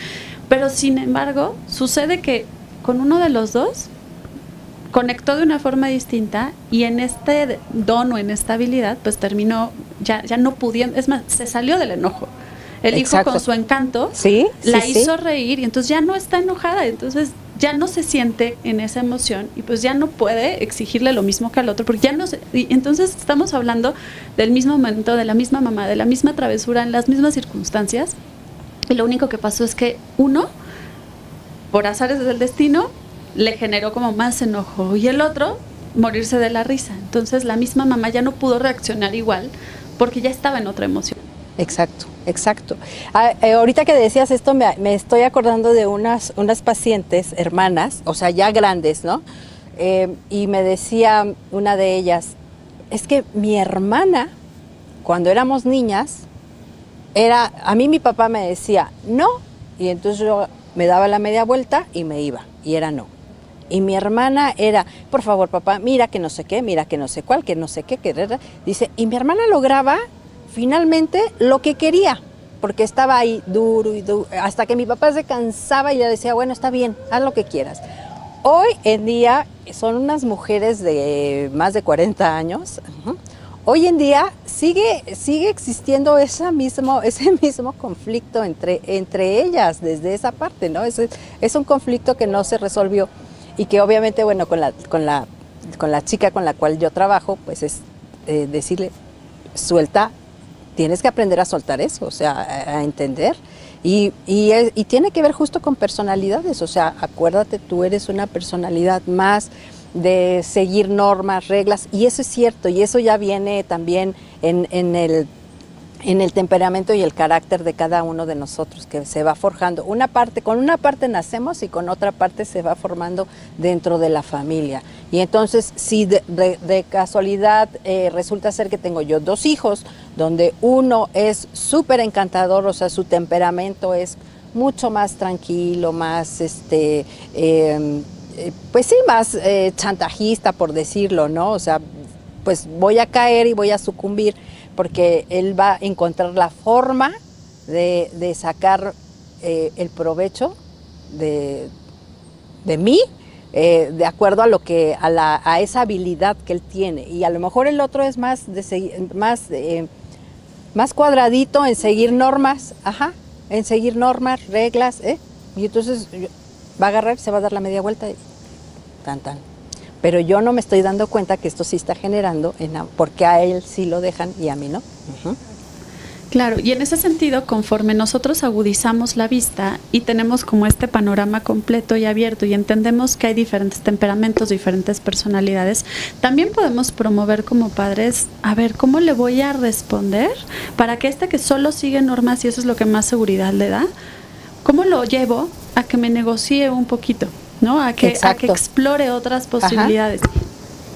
pero sin embargo sucede que con uno de los dos conectó de una forma distinta y en este don o en esta habilidad, pues terminó ya no pudiendo, es más, se salió del enojo. El hijo con su encanto la hizo reír y entonces ya no está enojada, entonces ya no se siente en esa emoción y pues ya no puede exigirle lo mismo que al otro, porque ya no se, y entonces estamos hablando del mismo momento, de la misma mamá, de la misma travesura, en las mismas circunstancias, y lo único que pasó es que uno, por azares del destino, le generó como más enojo y el otro morirse de la risa. Entonces la misma mamá ya no pudo reaccionar igual porque ya estaba en otra emoción. Exacto, exacto. Ahorita que decías esto, me estoy acordando de unas pacientes, hermanas, o sea, ya grandes, ¿no? Y me decía una de ellas, es que mi hermana, cuando éramos niñas, a mí mi papá me decía, no, y entonces yo me daba la media vuelta y me iba, y era no. Y mi hermana era, por favor, papá, mira que no sé qué, mira que no sé cuál, que no sé qué, dice, y mi hermana lograba finalmente lo que quería, porque estaba ahí duro y duro, hasta que mi papá se cansaba y le decía, bueno, está bien, haz lo que quieras. Hoy en día son unas mujeres de más de 40 años. Hoy en día sigue existiendo ese mismo conflicto entre ellas desde esa parte, ¿no? Es un conflicto que no se resolvió y que obviamente, bueno, con la chica con la cual yo trabajo, pues es decirle, suelta. Tienes que aprender a soltar eso, o sea, a entender. Y tiene que ver justo con personalidades, o sea, acuérdate, tú eres una personalidad más de seguir normas, reglas, y eso es cierto, y eso ya viene también en el temperamento y el carácter de cada uno de nosotros, que se va forjando. Con una parte nacemos y con otra parte se va formando dentro de la familia. Y entonces, si de casualidad resulta ser que tengo yo 2 hijos, donde uno es súper encantador, o sea, su temperamento es mucho más tranquilo, más, pues sí, más chantajista, por decirlo, ¿no? O sea, pues voy a caer y voy a sucumbir, porque él va a encontrar la forma de sacar el provecho de mí, de acuerdo a a esa habilidad que él tiene. Y a lo mejor el otro es más cuadradito en seguir normas, reglas, y entonces va a agarrar, se va a dar la media vuelta y tan. Pero yo no me estoy dando cuenta que esto sí está generando, porque a él sí lo dejan y a mí no. Claro, y en ese sentido, conforme nosotros agudizamos la vista y tenemos como este panorama completo y abierto y entendemos que hay diferentes temperamentos, diferentes personalidades, también podemos promover como padres, a ver, ¿cómo le voy a responder para que que solo sigue normas y eso es lo que más seguridad le da? ¿Cómo lo llevo a que me negocie un poquito? ¿No? A que explore otras posibilidades. Ajá.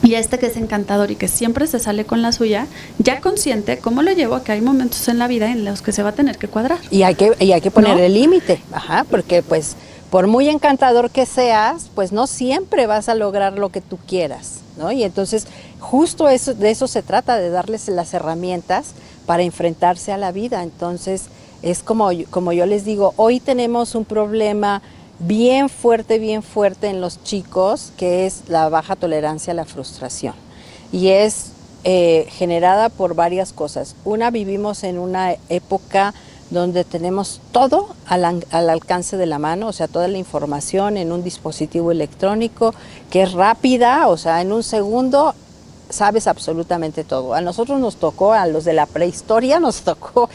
Y que es encantador y que siempre se sale con la suya, ya consciente, ¿cómo lo llevo a que hay momentos en la vida en los que se va a tener que cuadrar? Y hay que poner el límite, porque pues por muy encantador que seas, pues no siempre vas a lograr lo que tú quieras, ¿no? Y entonces justo de eso se trata, de darles las herramientas para enfrentarse a la vida. Entonces es como yo les digo, hoy tenemos un problema bien fuerte en los chicos, que es la baja tolerancia a la frustración. Y es generada por varias cosas. Una, vivimos en una época donde tenemos todo al alcance de la mano, o sea, toda la información en un dispositivo electrónico que es rápida, o sea, en un segundo sabes absolutamente todo. A nosotros nos tocó, a los de la prehistoria, nos tocó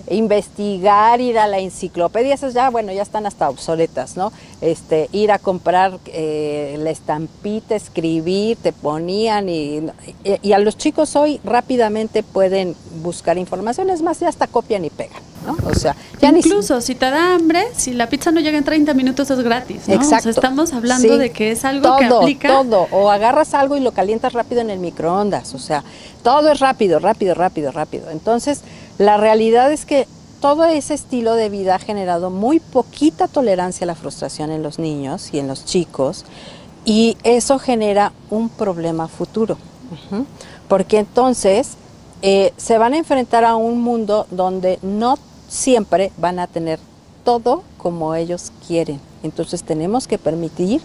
investigar, ir a la enciclopedia, esas ya, bueno, ya están hasta obsoletas, ¿no? Ir a comprar la estampita, escribir, te ponían y a los chicos hoy rápidamente pueden buscar información, es más, ya hasta copian y pegan, ¿no? O sea, ya incluso si te da hambre, si la pizza no llega en 30 minutos es gratis, ¿no? Exacto. O sea, estamos hablando de que es algo que aplica. Todo, o agarras algo y lo calientas rápido en el microondas, o sea, todo es rápido. Entonces, la realidad es que todo ese estilo de vida ha generado muy poquita tolerancia a la frustración en los niños y en los chicos, y eso genera un problema futuro, porque entonces se van a enfrentar a un mundo donde no siempre van a tener todo como ellos quieren. Entonces tenemos que permitir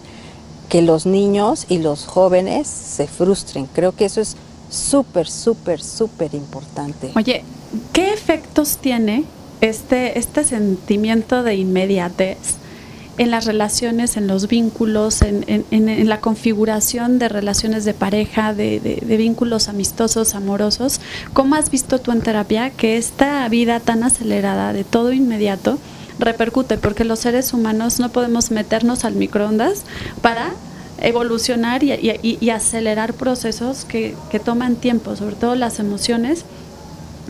que los niños y los jóvenes se frustren. Creo que eso es súper, súper, súper importante. Oye, ¿qué efectos tiene este sentimiento de inmediatez en las relaciones, en los vínculos, en la configuración de relaciones de pareja, de vínculos amistosos, amorosos? ¿Cómo has visto tú en terapia que esta vida tan acelerada de todo inmediato repercute? Porque los seres humanos no podemos meternos al microondas para evolucionar y acelerar procesos que toman tiempo, sobre todo las emociones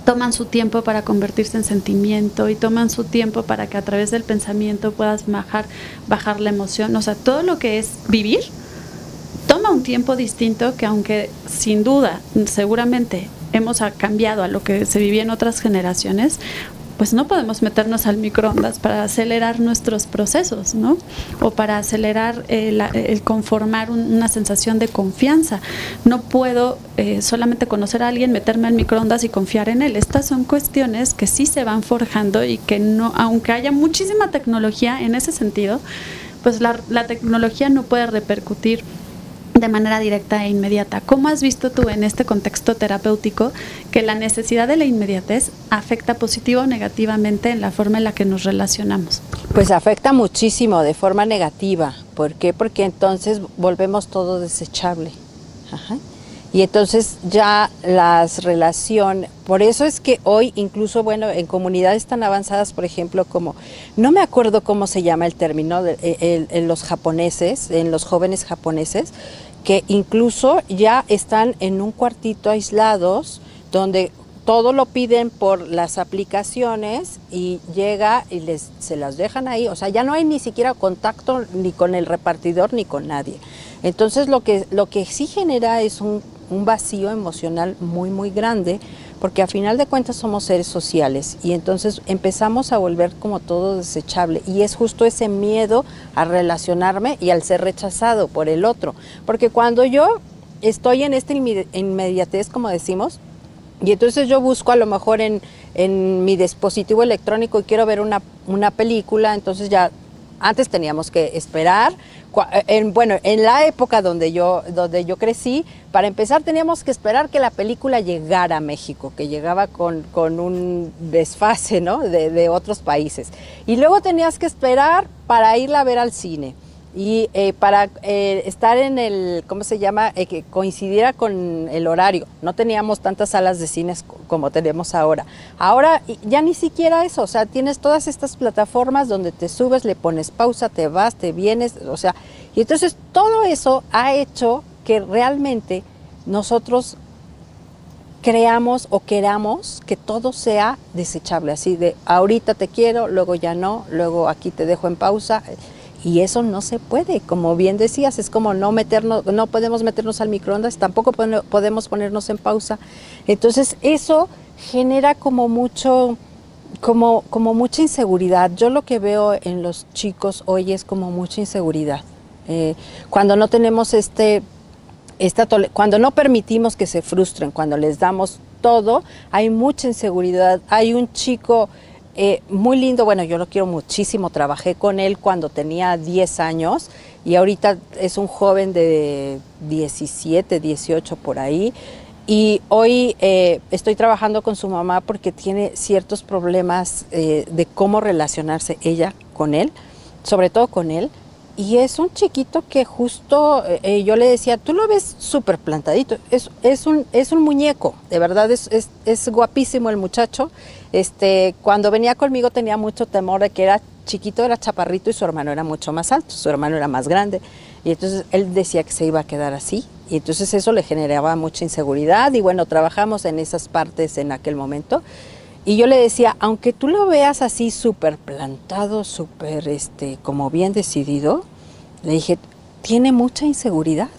toman su tiempo para convertirse en sentimiento y toman su tiempo para que a través del pensamiento puedas bajar la emoción. O sea, todo lo que es vivir toma un tiempo distinto que, aunque sin duda, seguramente hemos cambiado a lo que se vivía en otras generaciones, pues no podemos meternos al microondas para acelerar nuestros procesos, ¿no? O para acelerar el conformar una sensación de confianza. No puedo solamente conocer a alguien, meterme al microondas y confiar en él. Estas son cuestiones que sí se van forjando y que no, aunque haya muchísima tecnología en ese sentido, pues la tecnología no puede repercutir de manera directa e inmediata. ¿Cómo has visto tú en este contexto terapéutico que la necesidad de la inmediatez afecta positivo o negativamente en la forma en la que nos relacionamos? Pues afecta muchísimo de forma negativa. ¿Por qué? Porque entonces volvemos todo desechable. Ajá. Y entonces ya las relaciones, por eso es que hoy incluso, bueno, en comunidades tan avanzadas, por ejemplo, como, no me acuerdo cómo se llama el término, en los japoneses, en los jóvenes japoneses, que incluso ya están en un cuartito aislados, donde todo lo piden por las aplicaciones y llega y se las dejan ahí. O sea, ya no hay ni siquiera contacto ni con el repartidor ni con nadie. Entonces lo que sí genera es un vacío emocional muy, muy grande, porque a final de cuentas somos seres sociales y entonces empezamos a volver como todo desechable, y es justo ese miedo a relacionarme y al ser rechazado por el otro, porque cuando yo estoy en esta inmediatez, como decimos, y entonces yo busco a lo mejor en mi dispositivo electrónico y quiero ver una película, entonces ya antes teníamos que esperar. Bueno, en la época donde yo crecí, para empezar teníamos que esperar que la película llegara a México, que llegaba con un desfase, ¿no?, de otros países. Y luego tenías que esperar para irla a ver al cine. Y para estar en el, ¿cómo se llama?, que coincidiera con el horario. No teníamos tantas salas de cines como tenemos ahora. Ahora ya ni siquiera eso, o sea, tienes todas estas plataformas donde te subes, le pones pausa, te vas, te vienes, o sea, y entonces todo eso ha hecho que realmente nosotros creamos o queramos que todo sea desechable, así de ahorita te quiero, luego ya no, luego aquí te dejo en pausa. Y eso no se puede, como bien decías, es como no podemos meternos al microondas, tampoco podemos ponernos en pausa. Entonces eso genera como mucha inseguridad. Yo lo que veo en los chicos hoy es como mucha inseguridad. Cuando no tenemos cuando no permitimos que se frustren, cuando les damos todo, hay mucha inseguridad. Hay un chico muy lindo, bueno, yo lo quiero muchísimo, trabajé con él cuando tenía 10 años y ahorita es un joven de 17, 18 por ahí, y hoy estoy trabajando con su mamá porque tiene ciertos problemas de cómo relacionarse ella con él, sobre todo con él, y es un chiquito que justo yo le decía, tú lo ves súper plantadito, es un muñeco, de verdad es guapísimo el muchacho. Cuando venía conmigo tenía mucho temor de que era chiquito, era chaparrito y su hermano era mucho más alto, su hermano era más grande, y entonces él decía que se iba a quedar así, y entonces eso le generaba mucha inseguridad, y bueno, trabajamos en esas partes en aquel momento, y yo le decía, aunque tú lo veas así súper plantado, súper como bien decidido, le dije, tiene mucha inseguridad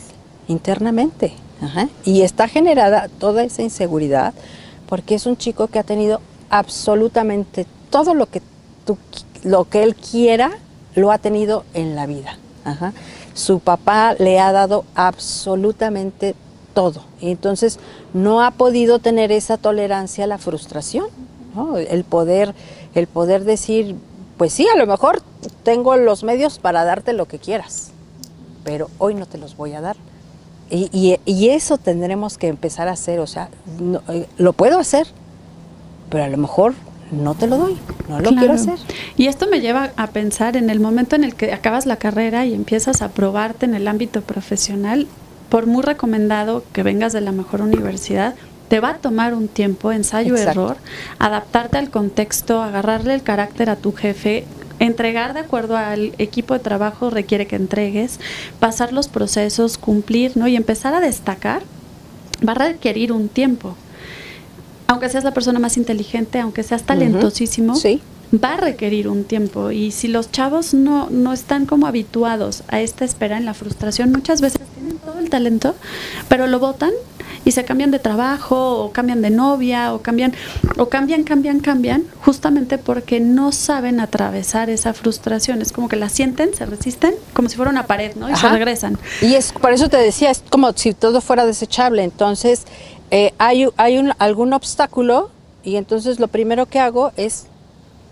internamente. Ajá. Y está generada toda esa inseguridad porque es un chico que ha tenido absolutamente todo lo que él quiera, lo ha tenido en la vida. Ajá. Su papá le ha dado absolutamente todo. Y entonces no ha podido tener esa tolerancia a la frustración, ¿no? El poder decir, pues sí, a lo mejor tengo los medios para darte lo que quieras, pero hoy no te los voy a dar. Y eso tendremos que empezar a hacer, o sea, no, lo puedo hacer, pero a lo mejor no te lo doy, no lo quiero hacer. Y esto me lleva a pensar en el momento en el que acabas la carrera y empiezas a probarte en el ámbito profesional, por muy recomendado que vengas de la mejor universidad, te va a tomar un tiempo, ensayo-error, adaptarte al contexto, agarrarle el carácter a tu jefe, entregar de acuerdo al equipo de trabajo requiere que entregues, pasar los procesos, cumplir, ¿no? Y empezar a destacar va a requerir un tiempo. Aunque seas la persona más inteligente, aunque seas talentosísimo, sí, va a requerir un tiempo. Y si los chavos no están como habituados a esta espera, en la frustración, muchas veces tienen todo el talento, pero lo botan y se cambian de trabajo o cambian de novia o cambian, justamente porque no saben atravesar esa frustración. Es como que la sienten, se resisten, como si fuera una pared, ¿no? Y se regresan. Y es por eso te decía, es como si todo fuera desechable. Entonces, hay algún obstáculo y entonces lo primero que hago es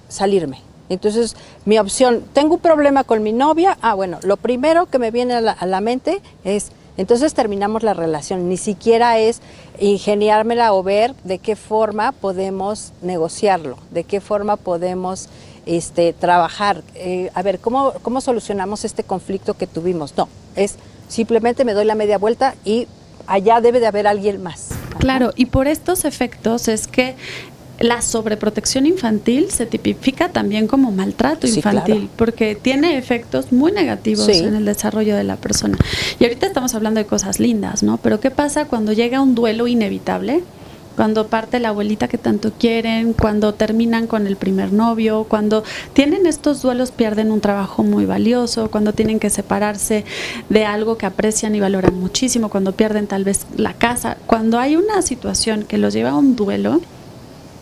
salirme. Entonces, mi opción, tengo un problema con mi novia, bueno, lo primero que me viene a la mente es, entonces terminamos la relación, ni siquiera es ingeniármela o ver de qué forma podemos negociarlo, de qué forma podemos trabajar, a ver, ¿cómo solucionamos este conflicto que tuvimos? No, es simplemente me doy la media vuelta y allá debe de haber alguien más. Claro, y por estos efectos es que la sobreprotección infantil se tipifica también como maltrato infantil, claro, porque tiene efectos muy negativos en el desarrollo de la persona. Y ahorita estamos hablando de cosas lindas, ¿no? Pero ¿qué pasa cuando llega un duelo inevitable? Cuando parte la abuelita que tanto quieren, cuando terminan con el primer novio, cuando tienen estos duelos, pierden un trabajo muy valioso, cuando tienen que separarse de algo que aprecian y valoran muchísimo, cuando pierden tal vez la casa. Cuando hay una situación que los lleva a un duelo,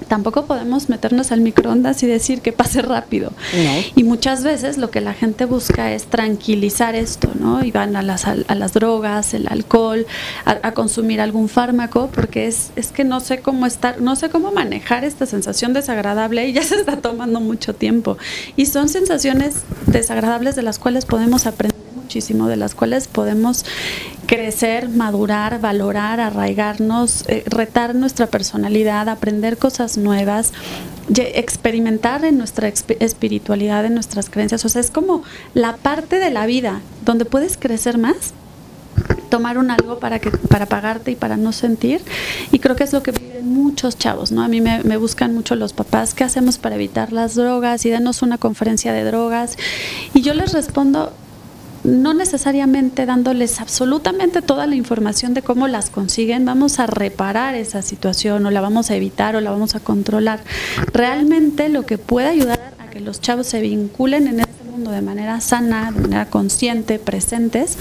tampoco podemos meternos al microondas y decir que pase rápido. No. Y muchas veces lo que la gente busca es tranquilizar esto, ¿no? Y van a las drogas, el alcohol, a consumir algún fármaco, porque es que no sé cómo manejar esta sensación desagradable y ya se está tomando mucho tiempo. Y son sensaciones desagradables de las cuales podemos aprender muchísimo, de las cuales podemos crecer, madurar, valorar, arraigarnos, retar nuestra personalidad, aprender cosas nuevas, experimentar en nuestra espiritualidad, en nuestras creencias. O sea, es como la parte de la vida donde puedes crecer más, tomar un algo para pagarte y para no sentir, y creo que es lo que viven muchos chavos, ¿no? A mí me buscan mucho los papás, ¿qué hacemos para evitar las drogas? Y denos una conferencia de drogas, y yo les respondo, no necesariamente dándoles absolutamente toda la información de cómo las consiguen, vamos a reparar esa situación o la vamos a evitar o la vamos a controlar. Realmente lo que puede ayudar a que los chavos se vinculen en este mundo de manera sana, de manera consciente, presentes,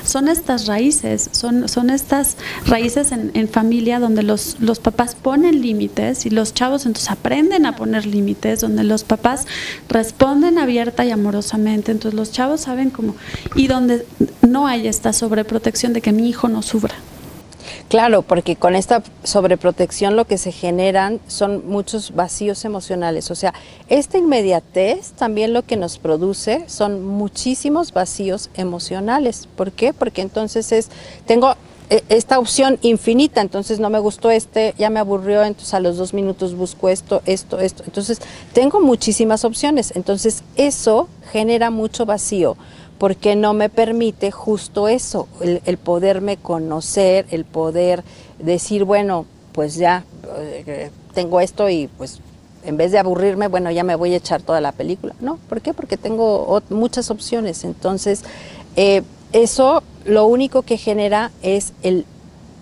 son estas raíces, son estas raíces en familia donde los papás ponen límites y los chavos entonces aprenden a poner límites, donde los papás responden abierta y amorosamente, entonces los chavos saben cómo, y donde no hay esta sobreprotección de que mi hijo no sufra. Claro, porque con esta sobreprotección lo que se generan son muchos vacíos emocionales. O sea, esta inmediatez también lo que nos produce son muchísimos vacíos emocionales. ¿Por qué? Porque entonces tengo esta opción infinita, entonces no me gustó ya me aburrió, entonces a los 2 minutos busco esto. Entonces tengo muchísimas opciones, entonces eso genera mucho vacío, porque no me permite justo eso, el poderme conocer, el poder decir, bueno, pues ya tengo esto y pues en vez de aburrirme, bueno, ya me voy a echar toda la película. No, ¿por qué? Porque tengo muchas opciones. Entonces, eso lo único que genera es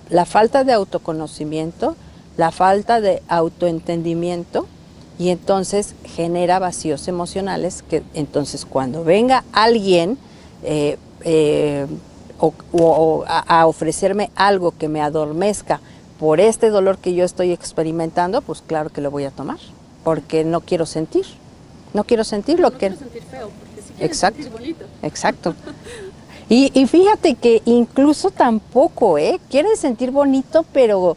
la falta de autoconocimiento, la falta de autoentendimiento, y entonces genera vacíos emocionales que entonces cuando venga alguien a ofrecerme algo que me adormezca por este dolor que yo estoy experimentando, pues claro que lo voy a tomar, porque no quiero sentir lo que... No quiero sentir feo, porque si quieres sentir bonito. Exacto. Y fíjate que incluso tampoco, quieres sentir bonito, pero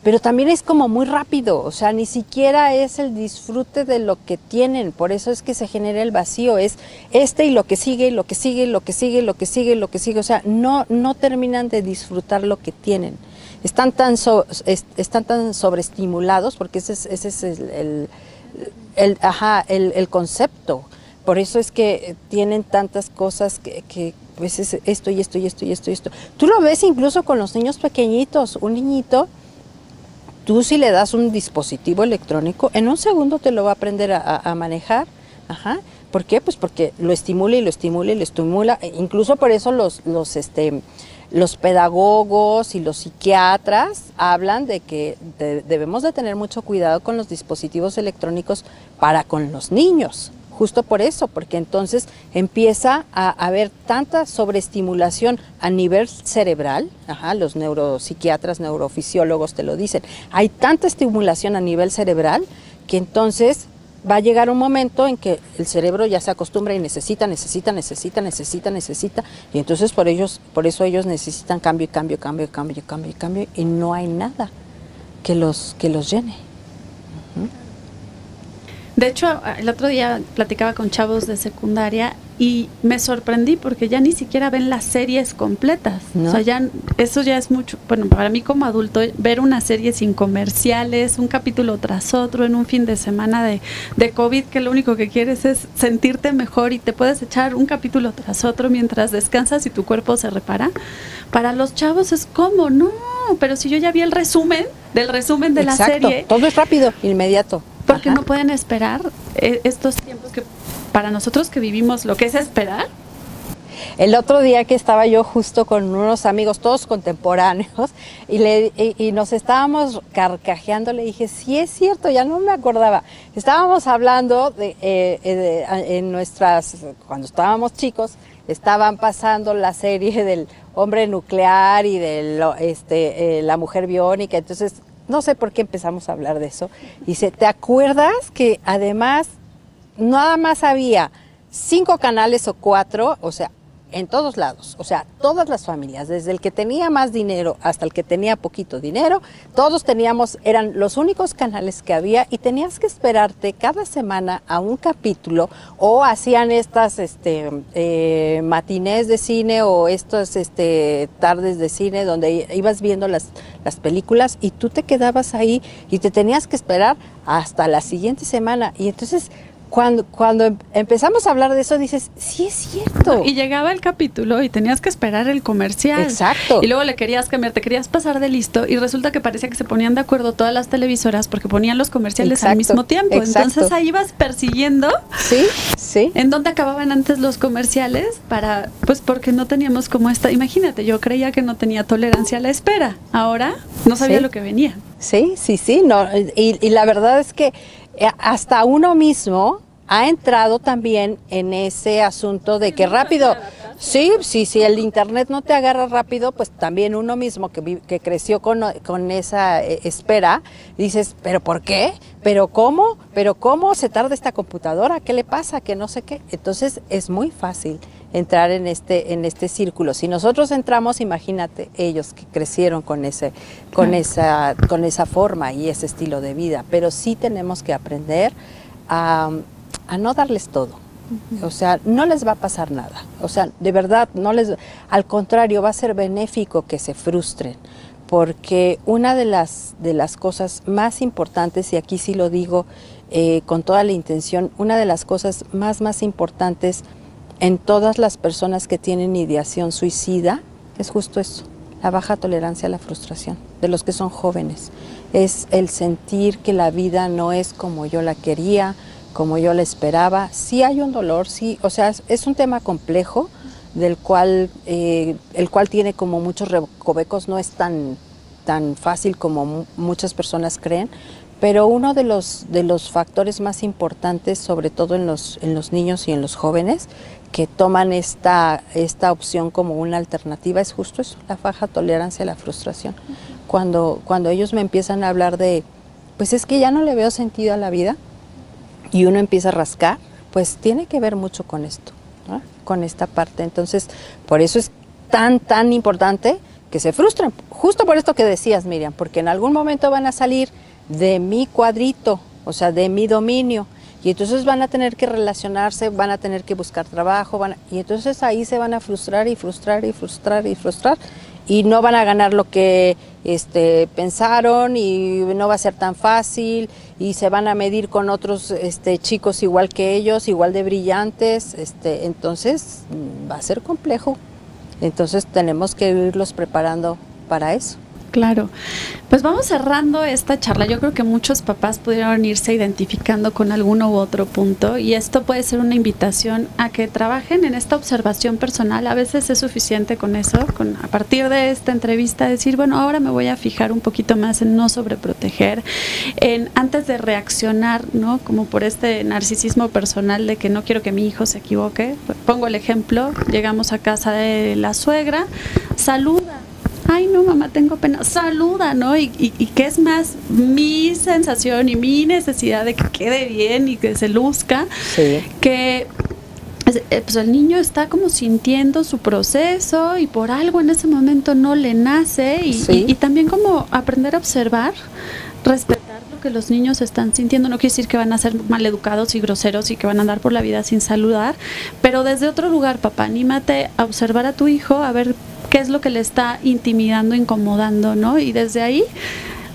pero también es como muy rápido, o sea, ni siquiera es el disfrute de lo que tienen, por eso es que se genera el vacío, es y lo que sigue, y lo que sigue, y lo que sigue, y lo que sigue, y lo que sigue, o sea, no terminan de disfrutar lo que tienen. Están tan sobreestimulados, porque ese es el concepto. Por eso es que tienen tantas cosas que pues es esto y esto y esto y esto y esto. Tú lo ves incluso con los niños pequeñitos. Un niñito, tú si le das un dispositivo electrónico, en un segundo te lo va a aprender a manejar. Ajá. ¿Por qué? Pues porque lo estimula y lo estimula y lo estimula. Incluso por eso los pedagogos y los psiquiatras hablan de que debemos de tener mucho cuidado con los dispositivos electrónicos para con los niños. Justo por eso, porque entonces empieza a haber tanta sobreestimulación a nivel cerebral, los neuropsiquiatras, neurofisiólogos te lo dicen, hay tanta estimulación a nivel cerebral que entonces va a llegar un momento en que el cerebro ya se acostumbra y necesita, y entonces por eso ellos necesitan cambio, y no hay nada que los llene. De hecho, el otro día platicaba con chavos de secundaria y me sorprendí porque ya ni siquiera ven las series completas. ¿No? O sea, eso ya es mucho. Bueno, para mí como adulto, ver una serie sin comerciales, un capítulo tras otro, en un fin de semana de COVID, que lo único que quieres es sentirte mejor y te puedes echar un capítulo tras otro mientras descansas y tu cuerpo se repara. Para los chavos es como, no, pero si yo ya vi el resumen de la serie. Todo es rápido, inmediato. Porque no pueden esperar estos tiempos que para nosotros que vivimos lo que es esperar. El otro día que estaba yo justo con unos amigos, todos contemporáneos, y nos estábamos carcajeando, le dije, sí es cierto, ya no me acordaba. Estábamos hablando en cuando estábamos chicos, estaban pasando la serie del hombre nuclear y de la mujer biónica, entonces no sé por qué empezamos a hablar de eso. Y dice, ¿te acuerdas que además nada más había 5 canales o 4, o sea, en todos lados, o sea, todas las familias, desde el que tenía más dinero hasta el que tenía poquito dinero, todos eran los únicos canales que había y tenías que esperarte cada semana a un capítulo o hacían estas matinés de cine o estas tardes de cine donde ibas viendo las películas y tú te quedabas ahí y te tenías que esperar hasta la siguiente semana y entonces cuando empezamos a hablar de eso, dices, sí es cierto. Y llegaba el capítulo y tenías que esperar el comercial. Exacto. Y luego le querías cambiar, te querías pasar de listo y resulta que parecía que se ponían de acuerdo todas las televisoras porque ponían los comerciales al mismo tiempo. Exacto. Entonces ahí ibas persiguiendo. Sí. ¿En dónde acababan antes los comerciales? Pues porque no teníamos como imagínate, yo creía que no tenía tolerancia a la espera. Ahora no sabía lo que venía. Sí. No, y la verdad es que hasta uno mismo ha entrado también en ese asunto de que rápido, sí, el internet no te agarra rápido, pues también uno mismo que creció con esa espera, dices, ¿pero por qué? ¿Pero cómo? ¿Se tarda esta computadora? ¿Qué le pasa? Que no sé qué. Entonces es muy fácil entrar en este círculo. Si nosotros entramos, imagínate ellos que crecieron con esa forma y ese estilo de vida, pero sí tenemos que aprender a no darles todo. O sea, no les va a pasar nada. O sea, de verdad, al contrario, va a ser benéfico que se frustren, porque una de las cosas más importantes, y aquí sí lo digo con toda la intención, una de las cosas más importantes en todas las personas que tienen ideación suicida es justo eso, la baja tolerancia a la frustración, de los que son jóvenes. Es el sentir que la vida no es como yo la quería, como yo la esperaba. Sí hay un dolor, sí, o sea, es un tema complejo del cual, el cual tiene como muchos recovecos, no es tan fácil como muchas personas creen, pero uno de los factores más importantes, sobre todo en los niños y en los jóvenes, que toman esta opción como una alternativa, es justo eso, la baja tolerancia a la frustración. Cuando ellos me empiezan a hablar de, pues es que ya no le veo sentido a la vida, y uno empieza a rascar, pues tiene que ver mucho con esto, ¿no? Con esta parte. Entonces, por eso es tan importante que se frustran, justo por esto que decías, Miriam, porque en algún momento van a salir de mi cuadrito, o sea, de mi dominio, y entonces van a tener que relacionarse, van a tener que buscar trabajo, y entonces ahí se van a frustrar y frustrar y frustrar y frustrar, y no van a ganar lo que pensaron, y no va a ser tan fácil, y se van a medir con otros chicos igual que ellos, igual de brillantes, entonces va a ser complejo. Entonces tenemos que irlos preparando para eso. Claro. Pues vamos cerrando esta charla. Yo creo que muchos papás pudieron irse identificando con alguno u otro punto, y esto puede ser una invitación a que trabajen en esta observación personal. A veces es suficiente con eso, a partir de esta entrevista decir, bueno, ahora me voy a fijar un poquito más en no sobreproteger, en antes de reaccionar, ¿no? Como por este narcisismo personal de que no quiero que mi hijo se equivoque. Pongo el ejemplo, llegamos a casa de la suegra, saluda. Ay, no, mamá, tengo pena. Saluda, ¿no? Y que es más mi sensación y mi necesidad de que quede bien y que se luzca, sí, que pues el niño está como sintiendo su proceso y por algo en ese momento no le nace, y también como aprender a observar, respetar lo que los niños están sintiendo. No quiere decir que van a ser maleducados y groseros y que van a andar por la vida sin saludar, pero desde otro lugar, papá, anímate a observar a tu hijo, a ver qué es lo que le está intimidando, incomodando, ¿no? Y desde ahí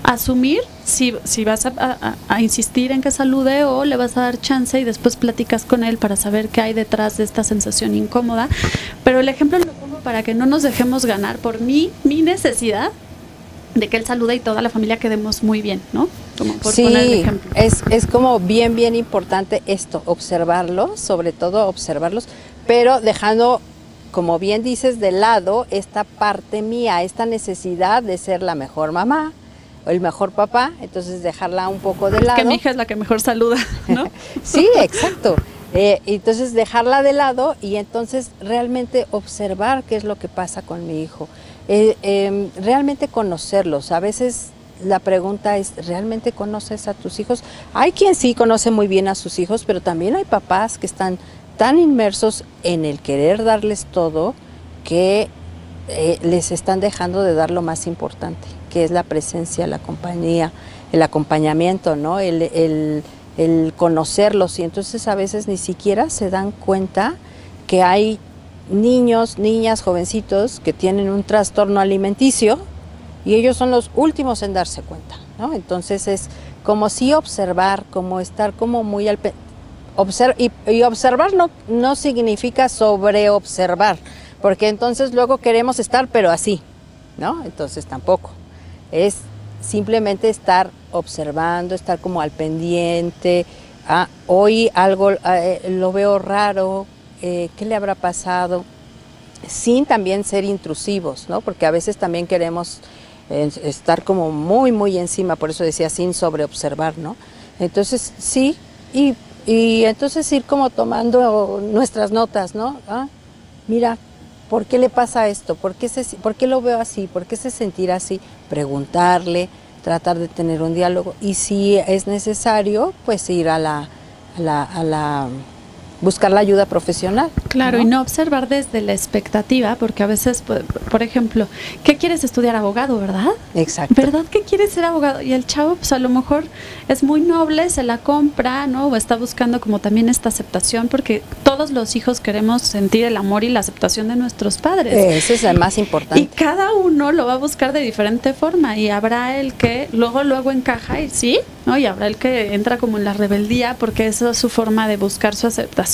asumir si vas a insistir en que salude o le vas a dar chance, y después platicas con él para saber qué hay detrás de esta sensación incómoda. Pero el ejemplo lo pongo para que no nos dejemos ganar por mi necesidad de que él salude y toda la familia quedemos muy bien, ¿no? Como por poner el ejemplo. Es como bien importante esto, observarlos, sobre todo observarlos, pero dejando, como bien dices, de lado esta parte mía, esta necesidad de ser la mejor mamá o el mejor papá, entonces dejarla un poco de lado. Que mi hija es la que mejor saluda, ¿no? Sí, exacto. Entonces dejarla de lado y entonces realmente observar qué es lo que pasa con mi hijo. Realmente conocerlos. A veces la pregunta es, ¿realmente conoces a tus hijos? Hay quien sí conoce muy bien a sus hijos, pero también hay papás que están tan inmersos en el querer darles todo que les están dejando de dar lo más importante, que es la presencia, la compañía, el acompañamiento, ¿no? El conocerlos, y entonces a veces ni siquiera se dan cuenta que hay niños, niñas, jovencitos que tienen un trastorno alimenticio y ellos son los últimos en darse cuenta, ¿no? Entonces es como sí observar, como estar como muy al y observar no significa sobreobservar, porque entonces luego queremos estar pero así, ¿no? Entonces tampoco. Es simplemente estar observando, estar como al pendiente. Hoy algo lo veo raro, ¿qué le habrá pasado? Sin también ser intrusivos, ¿no? Porque a veces también queremos estar como muy encima, por eso decía sin sobreobservar, ¿no? Entonces sí, y entonces ir como tomando nuestras notas, ¿no? Mira, ¿por qué le pasa esto? ¿Por qué lo veo así? ¿Por qué se sentirá así? Preguntarle, tratar de tener un diálogo, y si es necesario, pues ir a buscar la ayuda profesional. Claro, ¿no? Y no observar desde la expectativa, porque a veces, por ejemplo, ¿qué quieres estudiar? Abogado, ¿verdad? Exacto. ¿Verdad que quieres ser abogado? Y el chavo, pues a lo mejor es muy noble, se la compra, ¿no? O está buscando como también esta aceptación, porque todos los hijos queremos sentir el amor y la aceptación de nuestros padres. Eso es el más importante. Y cada uno lo va a buscar de diferente forma, y habrá el que luego encaja y sí, ¿no? Y habrá el que entra como en la rebeldía, porque esa es su forma de buscar su aceptación.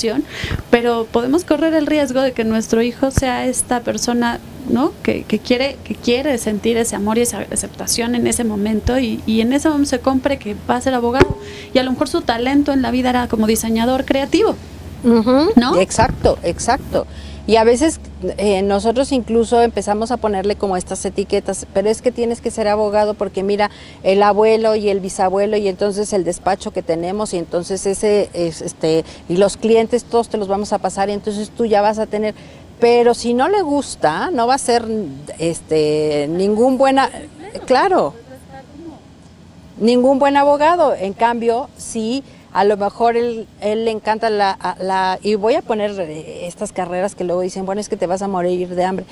Pero podemos correr el riesgo de que nuestro hijo sea esta persona, ¿no? que quiere sentir ese amor y esa aceptación en ese momento, y en ese momento se compre que va a ser abogado, y a lo mejor su talento en la vida era como diseñador creativo, ¿no? Exacto. Y a veces nosotros incluso empezamos a ponerle como estas etiquetas, pero es que tienes que ser abogado porque mira, el abuelo y el bisabuelo, y entonces el despacho que tenemos, y entonces y los clientes todos te los vamos a pasar, y entonces tú ya vas a tener. Pero si no le gusta, no va a ser ningún buen abogado. En cambio, si a lo mejor él le encanta y voy a poner estas carreras que luego dicen, bueno, es que te vas a morir de hambre,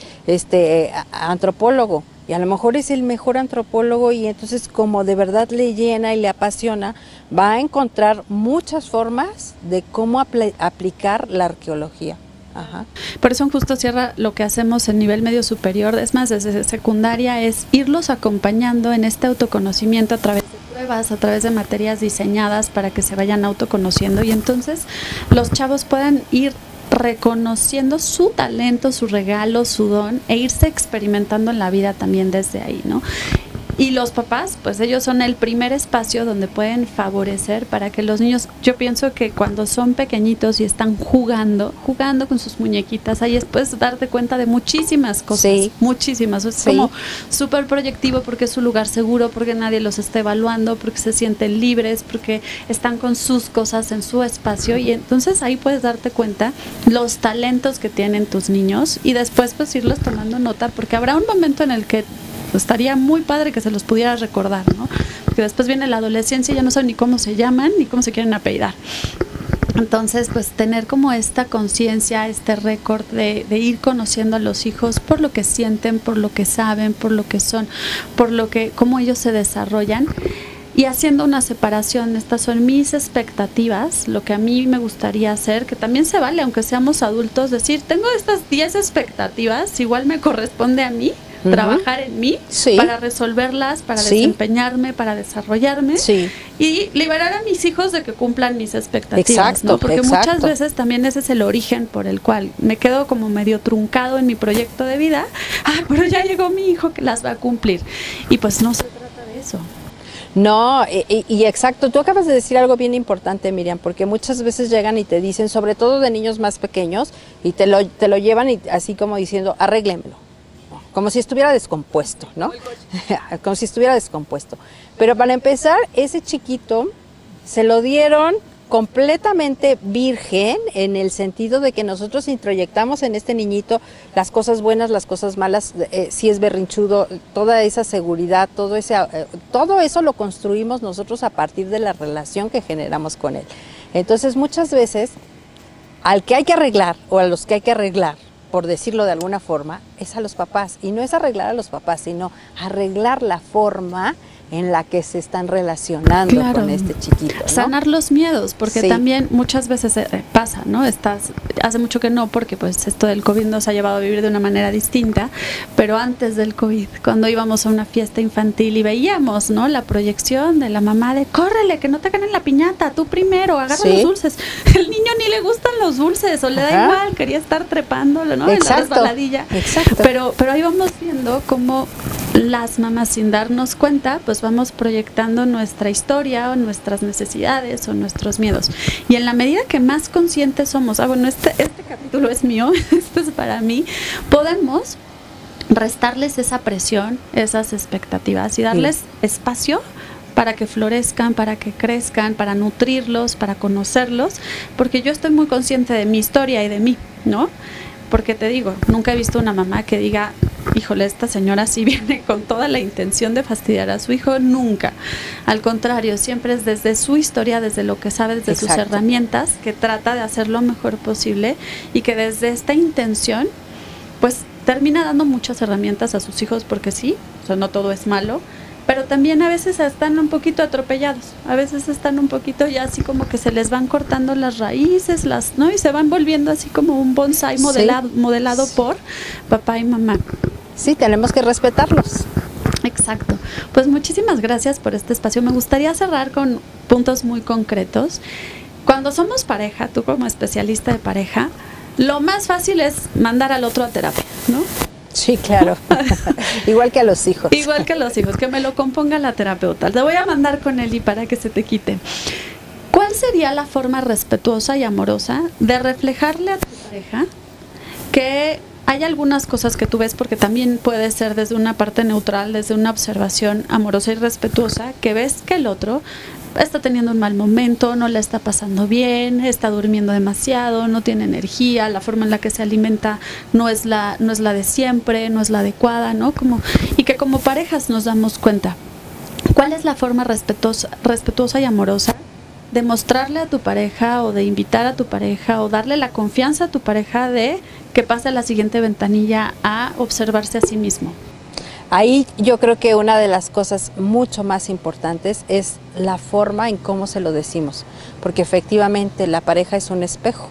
antropólogo, y a lo mejor es el mejor antropólogo, y entonces como de verdad le llena y le apasiona, va a encontrar muchas formas de cómo aplicar la arqueología. Ajá. Por eso en Justo Sierra lo que hacemos en nivel medio superior, es más, desde secundaria, es irlos acompañando en este autoconocimiento a través de pruebas, a través de materias diseñadas para que se vayan autoconociendo, y entonces los chavos puedan ir reconociendo su talento, su regalo, su don, e irse experimentando en la vida también desde ahí, ¿no? Y los papás, pues ellos son el primer espacio donde pueden favorecer para que los niños, yo pienso que cuando son pequeñitos y están jugando con sus muñequitas, ahí después darte cuenta de muchísimas cosas, sí, muchísimas. Es como súper proyectivo porque es un lugar seguro, porque nadie los está evaluando, porque se sienten libres, porque están con sus cosas en su espacio, y entonces ahí puedes darte cuenta los talentos que tienen tus niños, y después pues irlos tomando nota, porque habrá un momento en el que estaría muy padre que se los pudiera recordar, ¿no? Porque después viene la adolescencia y ya no saben ni cómo se llaman ni cómo se quieren apellidar. Entonces, pues tener como esta conciencia, este récord de ir conociendo a los hijos por lo que sienten, por lo que saben, por lo que son, por lo que, cómo ellos se desarrollan, y haciendo una separación. Estas son mis expectativas, lo que a mí me gustaría hacer, que también se vale, aunque seamos adultos, decir, tengo estas 10 expectativas, igual me corresponde a mí trabajar en mí, para resolverlas, para desempeñarme, para desarrollarme, y liberar a mis hijos de que cumplan mis expectativas, ¿no? Porque muchas veces también ese es el origen por el cual me quedo como medio truncado en mi proyecto de vida. Pero ya llegó mi hijo que las va a cumplir, y pues no se trata de eso. No, y exacto, tú acabas de decir algo bien importante, Miriam, porque muchas veces llegan y te dicen, sobre todo de niños más pequeños, y te lo llevan y así como diciendo, arréglemelo, como si estuviera descompuesto, ¿no? Como si estuviera descompuesto. Pero para empezar, ese chiquito se lo dieron completamente virgen, en el sentido de que nosotros introyectamos en este niñito las cosas buenas, las cosas malas, si es berrinchudo, toda esa seguridad, todo eso lo construimos nosotros a partir de la relación que generamos con él. Entonces muchas veces al que hay que arreglar, o a los que hay que arreglar, por decirlo de alguna forma, es a los papás. Y no es arreglar a los papás, sino arreglar la forma en la que se están relacionando con este chiquito, ¿no? Sanar los miedos, porque también muchas veces pasa, ¿no? Hace mucho que no, porque pues esto del COVID nos ha llevado a vivir de una manera distinta, pero antes del COVID, cuando íbamos a una fiesta infantil y veíamos, ¿no?, la proyección de la mamá de córrele, que no te ganen la piñata, tú primero, agarra los dulces. El niño ni le gustan los dulces, o le da igual, quería estar trepándolo, ¿no? En la resbaladilla. Pero ahí vamos viendo cómo las mamás, sin darnos cuenta, pues vamos proyectando nuestra historia o nuestras necesidades o nuestros miedos. Y en la medida que más conscientes somos, bueno, este capítulo es mío, este es para mí, podemos restarles esa presión, esas expectativas, y darles espacio para que florezcan, para que crezcan, para nutrirlos, para conocerlos, porque yo estoy muy consciente de mi historia y de mí, ¿no? Porque te digo, nunca he visto una mamá que diga, híjole, esta señora sí viene con toda la intención de fastidiar a su hijo. Nunca. Al contrario, siempre es desde su historia, desde lo que sabe, desde sus herramientas, que trata de hacer lo mejor posible, y que desde esta intención, pues termina dando muchas herramientas a sus hijos, porque sí, o sea, no todo es malo, pero también a veces están un poquito atropellados, a veces están un poquito ya así como que se les van cortando las raíces, ¿no? Y se van volviendo así como un bonsái modelado por papá y mamá. Sí, tenemos que respetarlos. Exacto. Pues muchísimas gracias por este espacio. Me gustaría cerrar con puntos muy concretos. Cuando somos pareja, tú como especialista de pareja, lo más fácil es mandar al otro a terapia, ¿no? Sí, claro. Igual que a los hijos. Igual que a los hijos, que me lo componga la terapeuta. Te voy a mandar con Eli para que se te quite. ¿Cuál sería la forma respetuosa y amorosa de reflejarle a tu pareja que hay algunas cosas que tú ves, porque también puede ser desde una parte neutral, desde una observación amorosa y respetuosa, que ves que el otro está teniendo un mal momento, no le está pasando bien, está durmiendo demasiado, no tiene energía, la forma en la que se alimenta no es la de siempre, no es la adecuada, ¿no? Y que como parejas nos damos cuenta cuál es la forma respetuosa y amorosa de mostrarle a tu pareja o de invitar a tu pareja o darle la confianza a tu pareja de que pase a la siguiente ventanilla a observarse a sí mismo? Ahí yo creo que una de las cosas mucho más importantes es la forma en cómo se lo decimos, porque efectivamente la pareja es un espejo.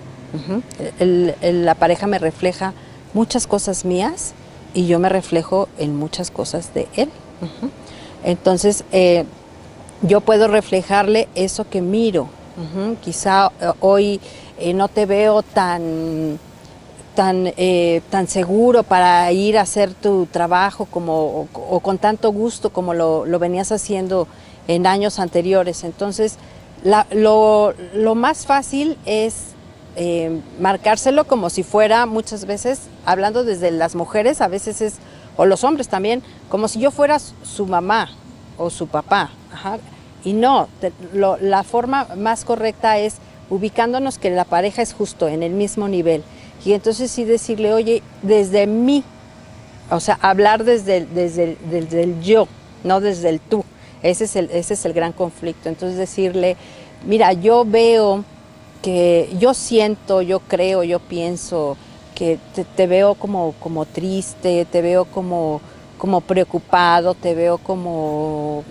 La pareja me refleja muchas cosas mías y yo me reflejo en muchas cosas de él. Entonces, yo puedo reflejarle eso que miro. Quizá hoy no te veo tan seguro para ir a hacer tu trabajo o con tanto gusto como lo venías haciendo en años anteriores. Entonces, lo más fácil es marcárselo como si fuera, muchas veces, hablando desde las mujeres, a veces o los hombres también, como si yo fuera su mamá o su papá. Y no, la forma más correcta es ubicándonos que la pareja es justo en el mismo nivel. Y entonces sí decirle, oye, desde mí, o sea, hablar desde el yo, no desde el tú. Ese es el gran conflicto. Entonces decirle, mira, yo veo que, yo siento, yo creo, yo pienso que te veo como triste, te veo como preocupado, te veo como,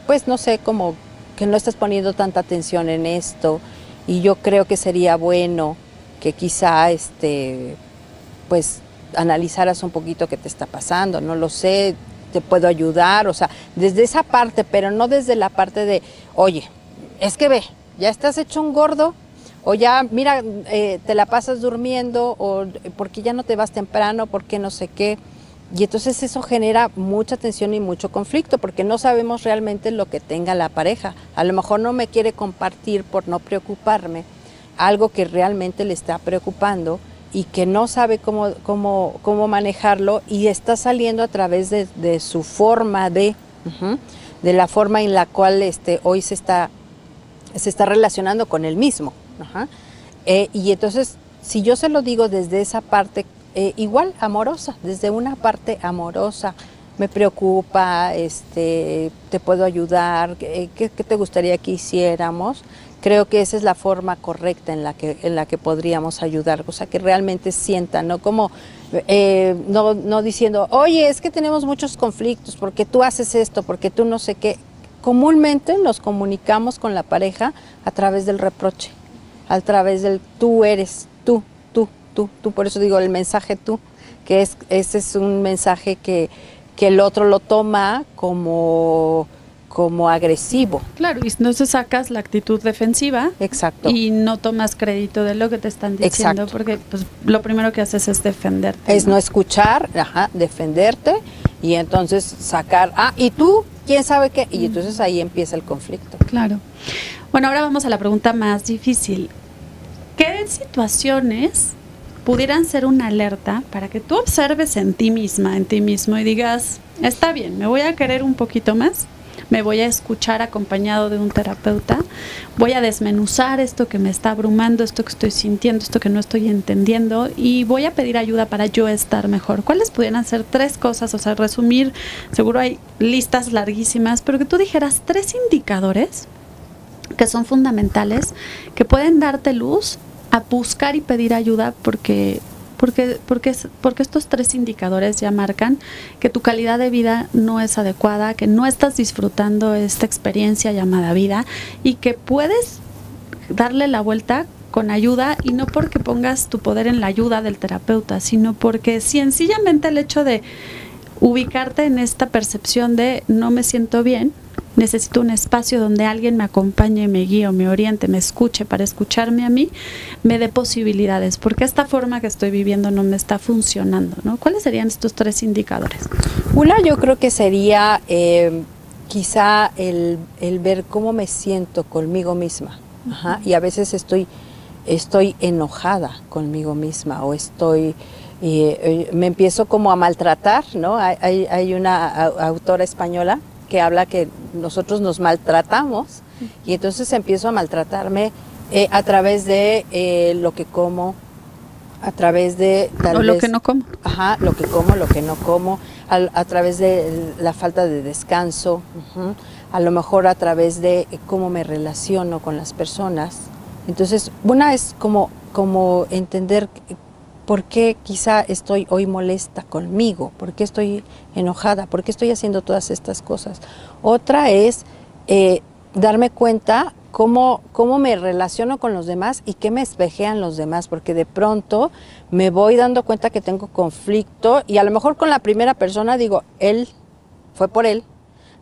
pues no sé, como que no estás poniendo tanta atención en esto. Y yo creo que sería bueno que quizá, pues, analizaras un poquito qué te está pasando, no lo sé, te puedo ayudar, o sea, desde esa parte, pero no desde la parte de, oye, es que ve, ya estás hecho un gordo, o ya, mira, te la pasas durmiendo, o porque ya no te vas temprano, porque no sé qué. Y entonces eso genera mucha tensión y mucho conflicto, porque no sabemos realmente lo que tenga la pareja. A lo mejor no me quiere compartir por no preocuparme algo que realmente le está preocupando y que no sabe cómo manejarlo, y está saliendo a través de su forma de la forma en la cual hoy se está relacionando con él mismo. Y entonces, si yo se lo digo desde esa parte, igual amorosa, desde una parte amorosa, me preocupa, te puedo ayudar, ¿qué te gustaría que hiciéramos? Creo que esa es la forma correcta en la que podríamos ayudar, o sea, que realmente sientan, no como no diciendo, oye, es que tenemos muchos conflictos, porque tú haces esto, porque tú no sé qué. Comúnmente nos comunicamos con la pareja a través del reproche, a través del tú eres, tú, por eso digo el mensaje tú, que ese es un mensaje que el otro lo toma como agresivo. Claro, y entonces sacas la actitud defensiva. Exacto. Y no tomas crédito de lo que te están diciendo. Exacto. Porque pues, lo primero que haces es defenderte. Es no escuchar, defenderte, y entonces sacar, ¿y tú? ¿Quién sabe qué? Y entonces ahí empieza el conflicto. Claro. Bueno, ahora vamos a la pregunta más difícil. ¿Qué situaciones pudieran ser una alerta para que tú observes en ti misma, en ti mismo, y digas, está bien, me voy a querer un poquito más, me voy a escuchar acompañado de un terapeuta, voy a desmenuzar esto que me está abrumando, esto que estoy sintiendo, esto que no estoy entendiendo, y voy a pedir ayuda para yo estar mejor? ¿Cuáles pudieran ser 3 cosas? O sea, resumir, seguro hay listas larguísimas, pero que tú dijeras 3 indicadores que son fundamentales, que pueden darte luz a buscar y pedir ayuda, porque estos 3 indicadores ya marcan que tu calidad de vida no es adecuada, que no estás disfrutando esta experiencia llamada vida, y que puedes darle la vuelta con ayuda, y no porque pongas tu poder en la ayuda del terapeuta, sino porque sencillamente el hecho de ubicarte en esta percepción de no me siento bien, necesito un espacio donde alguien me acompañe, me guíe, me oriente, me escuche para escucharme a mí, me dé posibilidades, porque esta forma que estoy viviendo no me está funcionando, ¿no? ¿Cuáles serían estos 3 indicadores? Una, yo creo que sería quizá el ver cómo me siento conmigo misma. Y a veces estoy enojada conmigo misma, o me empiezo como a maltratar, ¿no? Hay una autora española que habla que nosotros nos maltratamos, y entonces empiezo a maltratarme a través de lo que como, a través de lo que no como. Lo que como, lo que no como, a través de la falta de descanso, a lo mejor a través de cómo me relaciono con las personas. Entonces, una es como entender por qué quizá estoy hoy molesta conmigo, por qué estoy enojada, por qué estoy haciendo todas estas cosas. Otra es darme cuenta cómo me relaciono con los demás y qué me espejean los demás, porque de pronto me voy dando cuenta que tengo conflicto y a lo mejor con la primera persona digo, él, fue por él,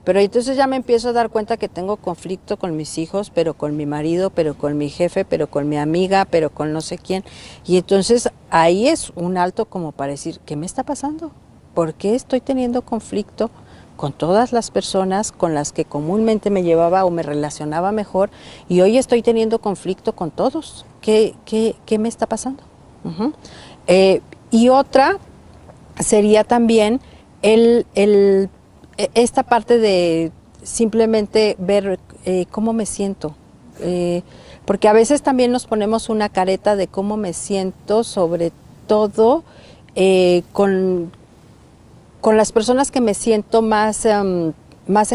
pero entonces ya me empiezo a dar cuenta que tengo conflicto con mis hijos, pero con mi marido, pero con mi jefe, pero con mi amiga, pero con no sé quién. Y entonces ahí es un alto como para decir, ¿qué me está pasando? ¿Por qué estoy teniendo conflicto con todas las personas con las que comúnmente me llevaba o me relacionaba mejor y hoy estoy teniendo conflicto con todos? ¿Qué me está pasando? Y otra sería también esta parte de simplemente ver cómo me siento, porque a veces también nos ponemos una careta de cómo me siento, sobre todo con las personas que me siento más en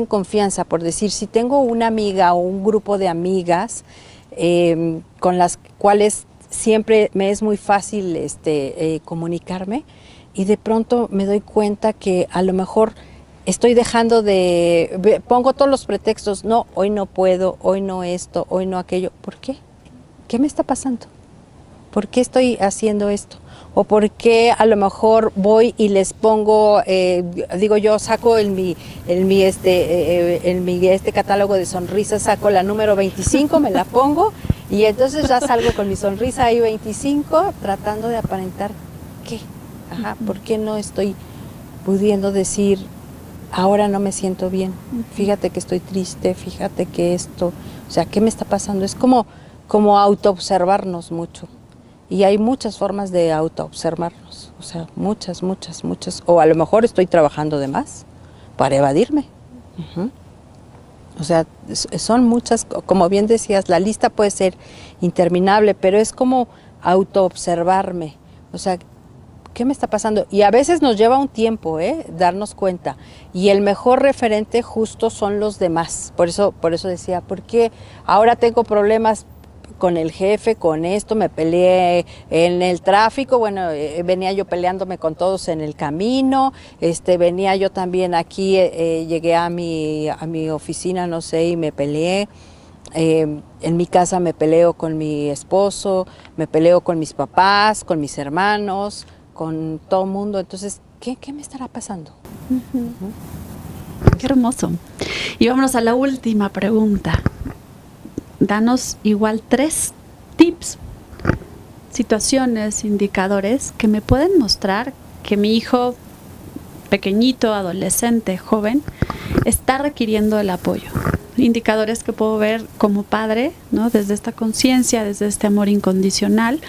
confianza, por decir, si tengo una amiga o un grupo de amigas con las cuales siempre me es muy fácil comunicarme y de pronto me doy cuenta que a lo mejor estoy dejando pongo todos los pretextos, no, hoy no puedo, hoy no esto, hoy no aquello. ¿Por qué? ¿Qué me está pasando? ¿Por qué estoy haciendo esto? O por qué a lo mejor voy y les pongo, yo saco en mi catálogo de sonrisas, saco la número 25, me la pongo y entonces ya salgo con mi sonrisa ahí 25, tratando de aparentar qué. ¿Por qué no estoy pudiendo decir, ahora no me siento bien, fíjate que estoy triste, fíjate que esto, o sea, ¿qué me está pasando? Es como autoobservarnos mucho. Y hay muchas formas de autoobservarnos, o sea, muchas, o a lo mejor estoy trabajando de más para evadirme. O sea, son muchas, como bien decías, la lista puede ser interminable, pero es como autoobservarme, o sea, ¿qué me está pasando? Y a veces nos lleva un tiempo, darnos cuenta. Y el mejor referente justo son los demás. Por eso decía, porque ahora tengo problemas con el jefe, con esto, me peleé en el tráfico, bueno, venía yo peleándome con todos en el camino, venía yo también aquí, llegué a mi oficina, no sé, y me peleé. En mi casa me peleo con mi esposo, me peleo con mis papás, con mis hermanos, con todo el mundo. Entonces, ¿qué me estará pasando? Qué hermoso. Y vámonos a la última pregunta. Danos igual 3 tips, situaciones, indicadores que me pueden mostrar que mi hijo pequeñito, adolescente, joven, está requiriendo el apoyo. Indicadores que puedo ver como padre, ¿no? Desde esta conciencia, desde este amor incondicional,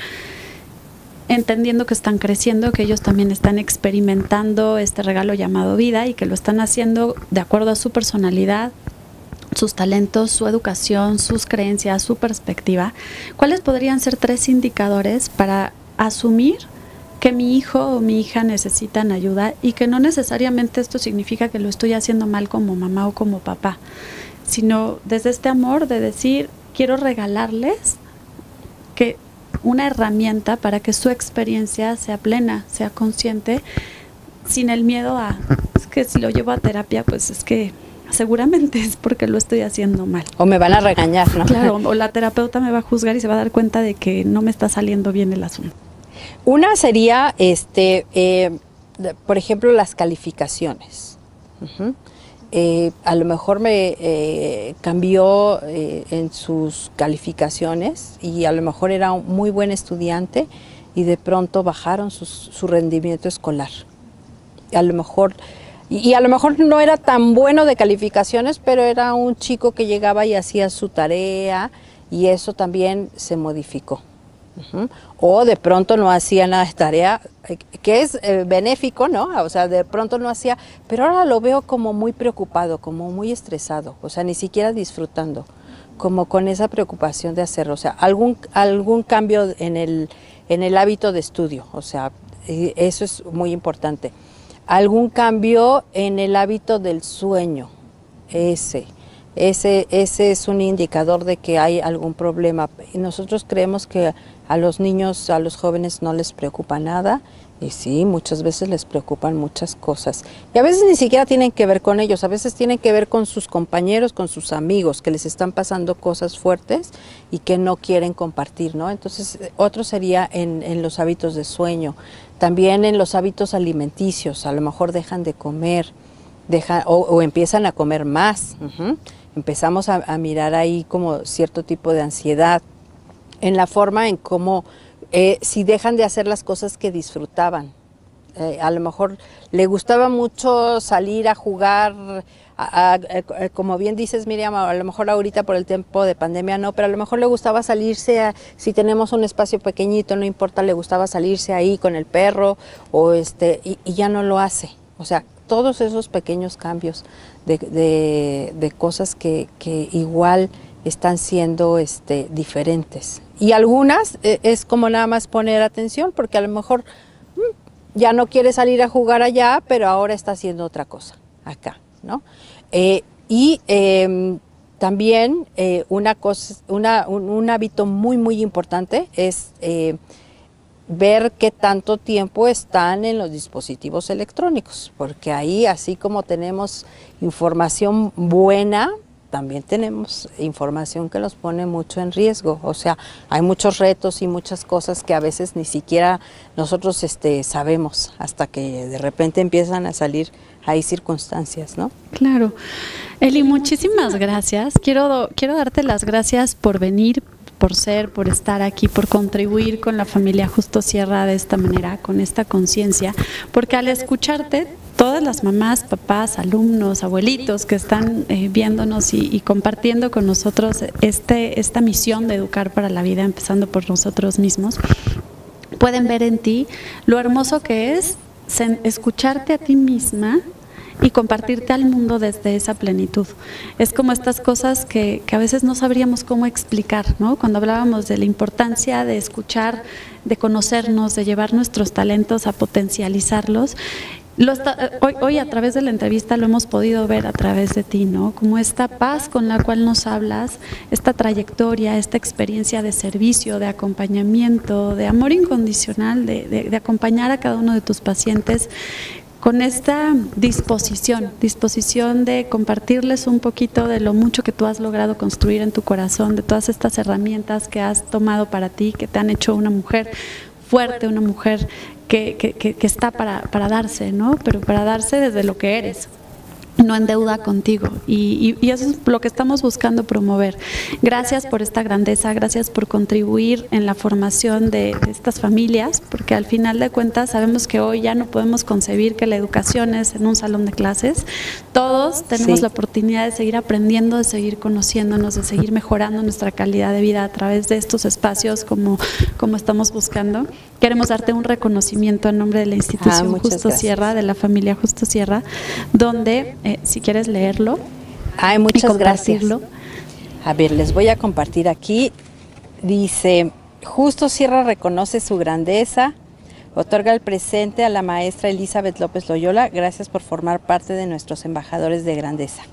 entendiendo que están creciendo, que ellos también están experimentando este regalo llamado vida y que lo están haciendo de acuerdo a su personalidad, sus talentos, su educación, sus creencias, su perspectiva. ¿Cuáles podrían ser 3 indicadores para asumir que mi hijo o mi hija necesitan ayuda y que no necesariamente esto significa que lo estoy haciendo mal como mamá o como papá, sino desde este amor de decir, quiero regalarles que una herramienta para que su experiencia sea plena, sea consciente, sin el miedo a, es que si lo llevo a terapia, pues es que seguramente es porque lo estoy haciendo mal. O me van a regañar, ¿no? Claro, o la terapeuta me va a juzgar y se va a dar cuenta de que no me está saliendo bien el asunto. Una sería, por ejemplo, las calificaciones. A lo mejor me cambió en sus calificaciones y a lo mejor era un muy buen estudiante y de pronto bajaron su rendimiento escolar. A lo mejor no era tan bueno de calificaciones, pero era un chico que llegaba y hacía su tarea y eso también se modificó. O de pronto no hacía nada de tarea, que es benéfico, ¿no? O sea, de pronto no hacía, pero ahora lo veo como muy preocupado, como muy estresado, o sea, ni siquiera disfrutando, como con esa preocupación de hacerlo, o sea, algún cambio en el hábito de estudio, o sea, eso es muy importante. Algún cambio en el hábito del sueño, ese es un indicador de que hay algún problema. Y nosotros creemos que a los niños, a los jóvenes no les preocupa nada, y sí, muchas veces les preocupan muchas cosas. Y a veces ni siquiera tienen que ver con ellos, a veces tienen que ver con sus compañeros, con sus amigos, que les están pasando cosas fuertes y que no quieren compartir, ¿no? Entonces, otro sería en los hábitos de sueño, también en los hábitos alimenticios, a lo mejor dejan de comer, o empiezan a comer más. Empezamos a mirar ahí como cierto tipo de ansiedad, en la forma en cómo, si dejan de hacer las cosas que disfrutaban. A lo mejor le gustaba mucho salir a jugar, como bien dices, Miriam, a lo mejor ahorita por el tiempo de pandemia no, pero a lo mejor le gustaba salirse, si tenemos un espacio pequeñito, no importa, le gustaba salirse ahí con el perro, o y ya no lo hace. O sea, todos esos pequeños cambios de cosas que igual están siendo diferentes. Y algunas es como nada más poner atención, porque a lo mejor ya no quiere salir a jugar allá, pero ahora está haciendo otra cosa acá, ¿no? También un hábito muy, muy importante es ver qué tanto tiempo están en los dispositivos electrónicos, porque ahí, así como tenemos información buena, también tenemos información que los pone mucho en riesgo. O sea, hay muchos retos y muchas cosas que a veces ni siquiera nosotros sabemos, hasta que de repente empiezan a salir ahí circunstancias, ¿no? Claro. Eli, muchísimas gracias. Quiero darte las gracias por venir, por estar aquí, por contribuir con la familia Justo Sierra de esta manera, con esta conciencia, porque al escucharte, todas las mamás, papás, alumnos, abuelitos que están viéndonos y compartiendo con nosotros esta misión de educar para la vida, empezando por nosotros mismos, pueden ver en ti lo hermoso que es escucharte a ti misma y compartirte al mundo desde esa plenitud. Es como estas cosas que a veces no sabríamos cómo explicar, ¿no? Cuando hablábamos de la importancia de escuchar, de conocernos, de llevar nuestros talentos a potencializarlos. Hoy a través de la entrevista lo hemos podido ver a través de ti, ¿no? Como esta paz con la cual nos hablas, esta trayectoria, esta experiencia de servicio, de acompañamiento, de amor incondicional, de acompañar a cada uno de tus pacientes con esta disposición de compartirles un poquito de lo mucho que tú has logrado construir en tu corazón, de todas estas herramientas que has tomado para ti, que te han hecho una mujer fuerte, una mujer que está para darse, ¿no? Pero para darse desde lo que eres, no en deuda contigo, y eso es lo que estamos buscando promover. Gracias por esta grandeza, gracias por contribuir en la formación de estas familias, porque al final de cuentas sabemos que hoy ya no podemos concebir que la educación es en un salón de clases. Todos tenemos la oportunidad de seguir aprendiendo, de seguir conociéndonos, de seguir mejorando nuestra calidad de vida a través de estos espacios como estamos buscando. Queremos darte un reconocimiento en nombre de la institución Justo Sierra, de la familia Justo Sierra, donde si quieres leerlo. Muchas gracias. A ver, les voy a compartir aquí. Dice: Justo Sierra reconoce su grandeza, otorga el presente a la maestra Elizabeth López Loyola. Gracias por formar parte de nuestros embajadores de grandeza.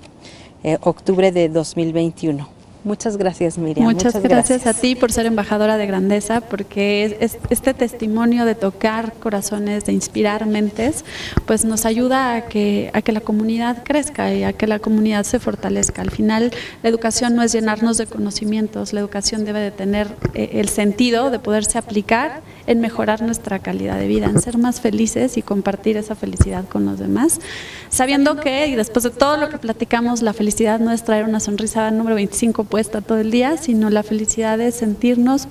Octubre de 2021. Muchas gracias, Miriam. Muchas gracias a ti por ser embajadora de grandeza, porque este testimonio de tocar corazones, de inspirar mentes, pues nos ayuda a que la comunidad crezca y a que la comunidad se fortalezca. Al final, la educación no es llenarnos de conocimientos, la educación debe de tener el sentido de poderse aplicar en mejorar nuestra calidad de vida, en ser más felices y compartir esa felicidad con los demás, sabiendo que, y después de todo lo que platicamos, la felicidad no es traer una sonrisa número 25 puesta todo el día, sino la felicidad es sentirnos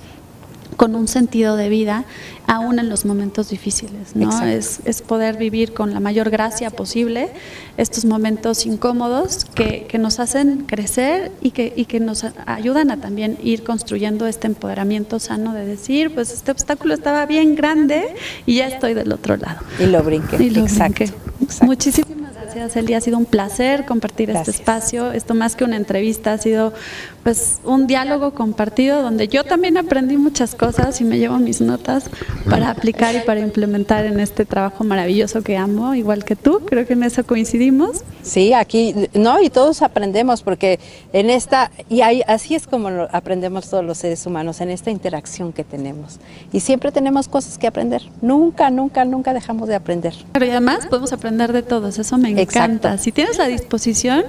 con un sentido de vida, aún en los momentos difíciles, ¿no? Es poder vivir con la mayor gracia posible estos momentos incómodos que nos hacen crecer y que nos ayudan a también ir construyendo este empoderamiento sano de decir, pues este obstáculo estaba bien grande y ya estoy del otro lado. Y lo brinqué. Exacto. Muchísimas gracias, Eli. Ha sido un placer compartir este espacio. Esto más que una entrevista ha sido pues un diálogo compartido donde yo también aprendí muchas cosas y me llevo mis notas para aplicar y para implementar en este trabajo maravilloso que amo, igual que tú, creo que en eso coincidimos. Sí, aquí, no, y todos aprendemos porque en esta, así es como aprendemos todos los seres humanos, en esta interacción que tenemos. Y siempre tenemos cosas que aprender, nunca dejamos de aprender. Pero y además podemos aprender de todos, eso me encanta. Exacto. Si tienes la disposición,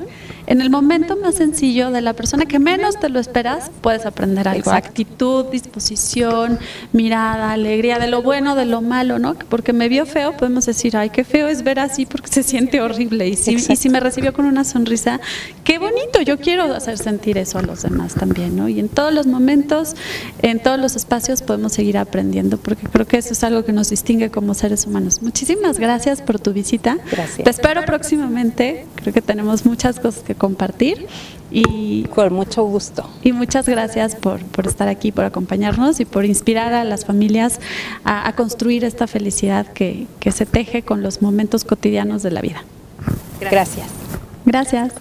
en el momento más sencillo de la persona que menos te lo esperas, puedes aprender algo. Exacto. Actitud, disposición, mirada, alegría, de lo bueno, de lo malo, ¿no? Porque me vio feo, podemos decir, ay, qué feo es ver así porque se siente horrible. Y si me recibió con una sonrisa, qué bonito, yo quiero hacer sentir eso a los demás también, ¿no? Y en todos los momentos, en todos los espacios podemos seguir aprendiendo, porque creo que eso es algo que nos distingue como seres humanos. Muchísimas gracias por tu visita. Gracias. Te espero próximamente, creo que tenemos muchas cosas que compartir. Y con mucho gusto. Y muchas gracias por estar aquí, por acompañarnos y por inspirar a las familias a construir esta felicidad que se teje con los momentos cotidianos de la vida. Gracias. Gracias.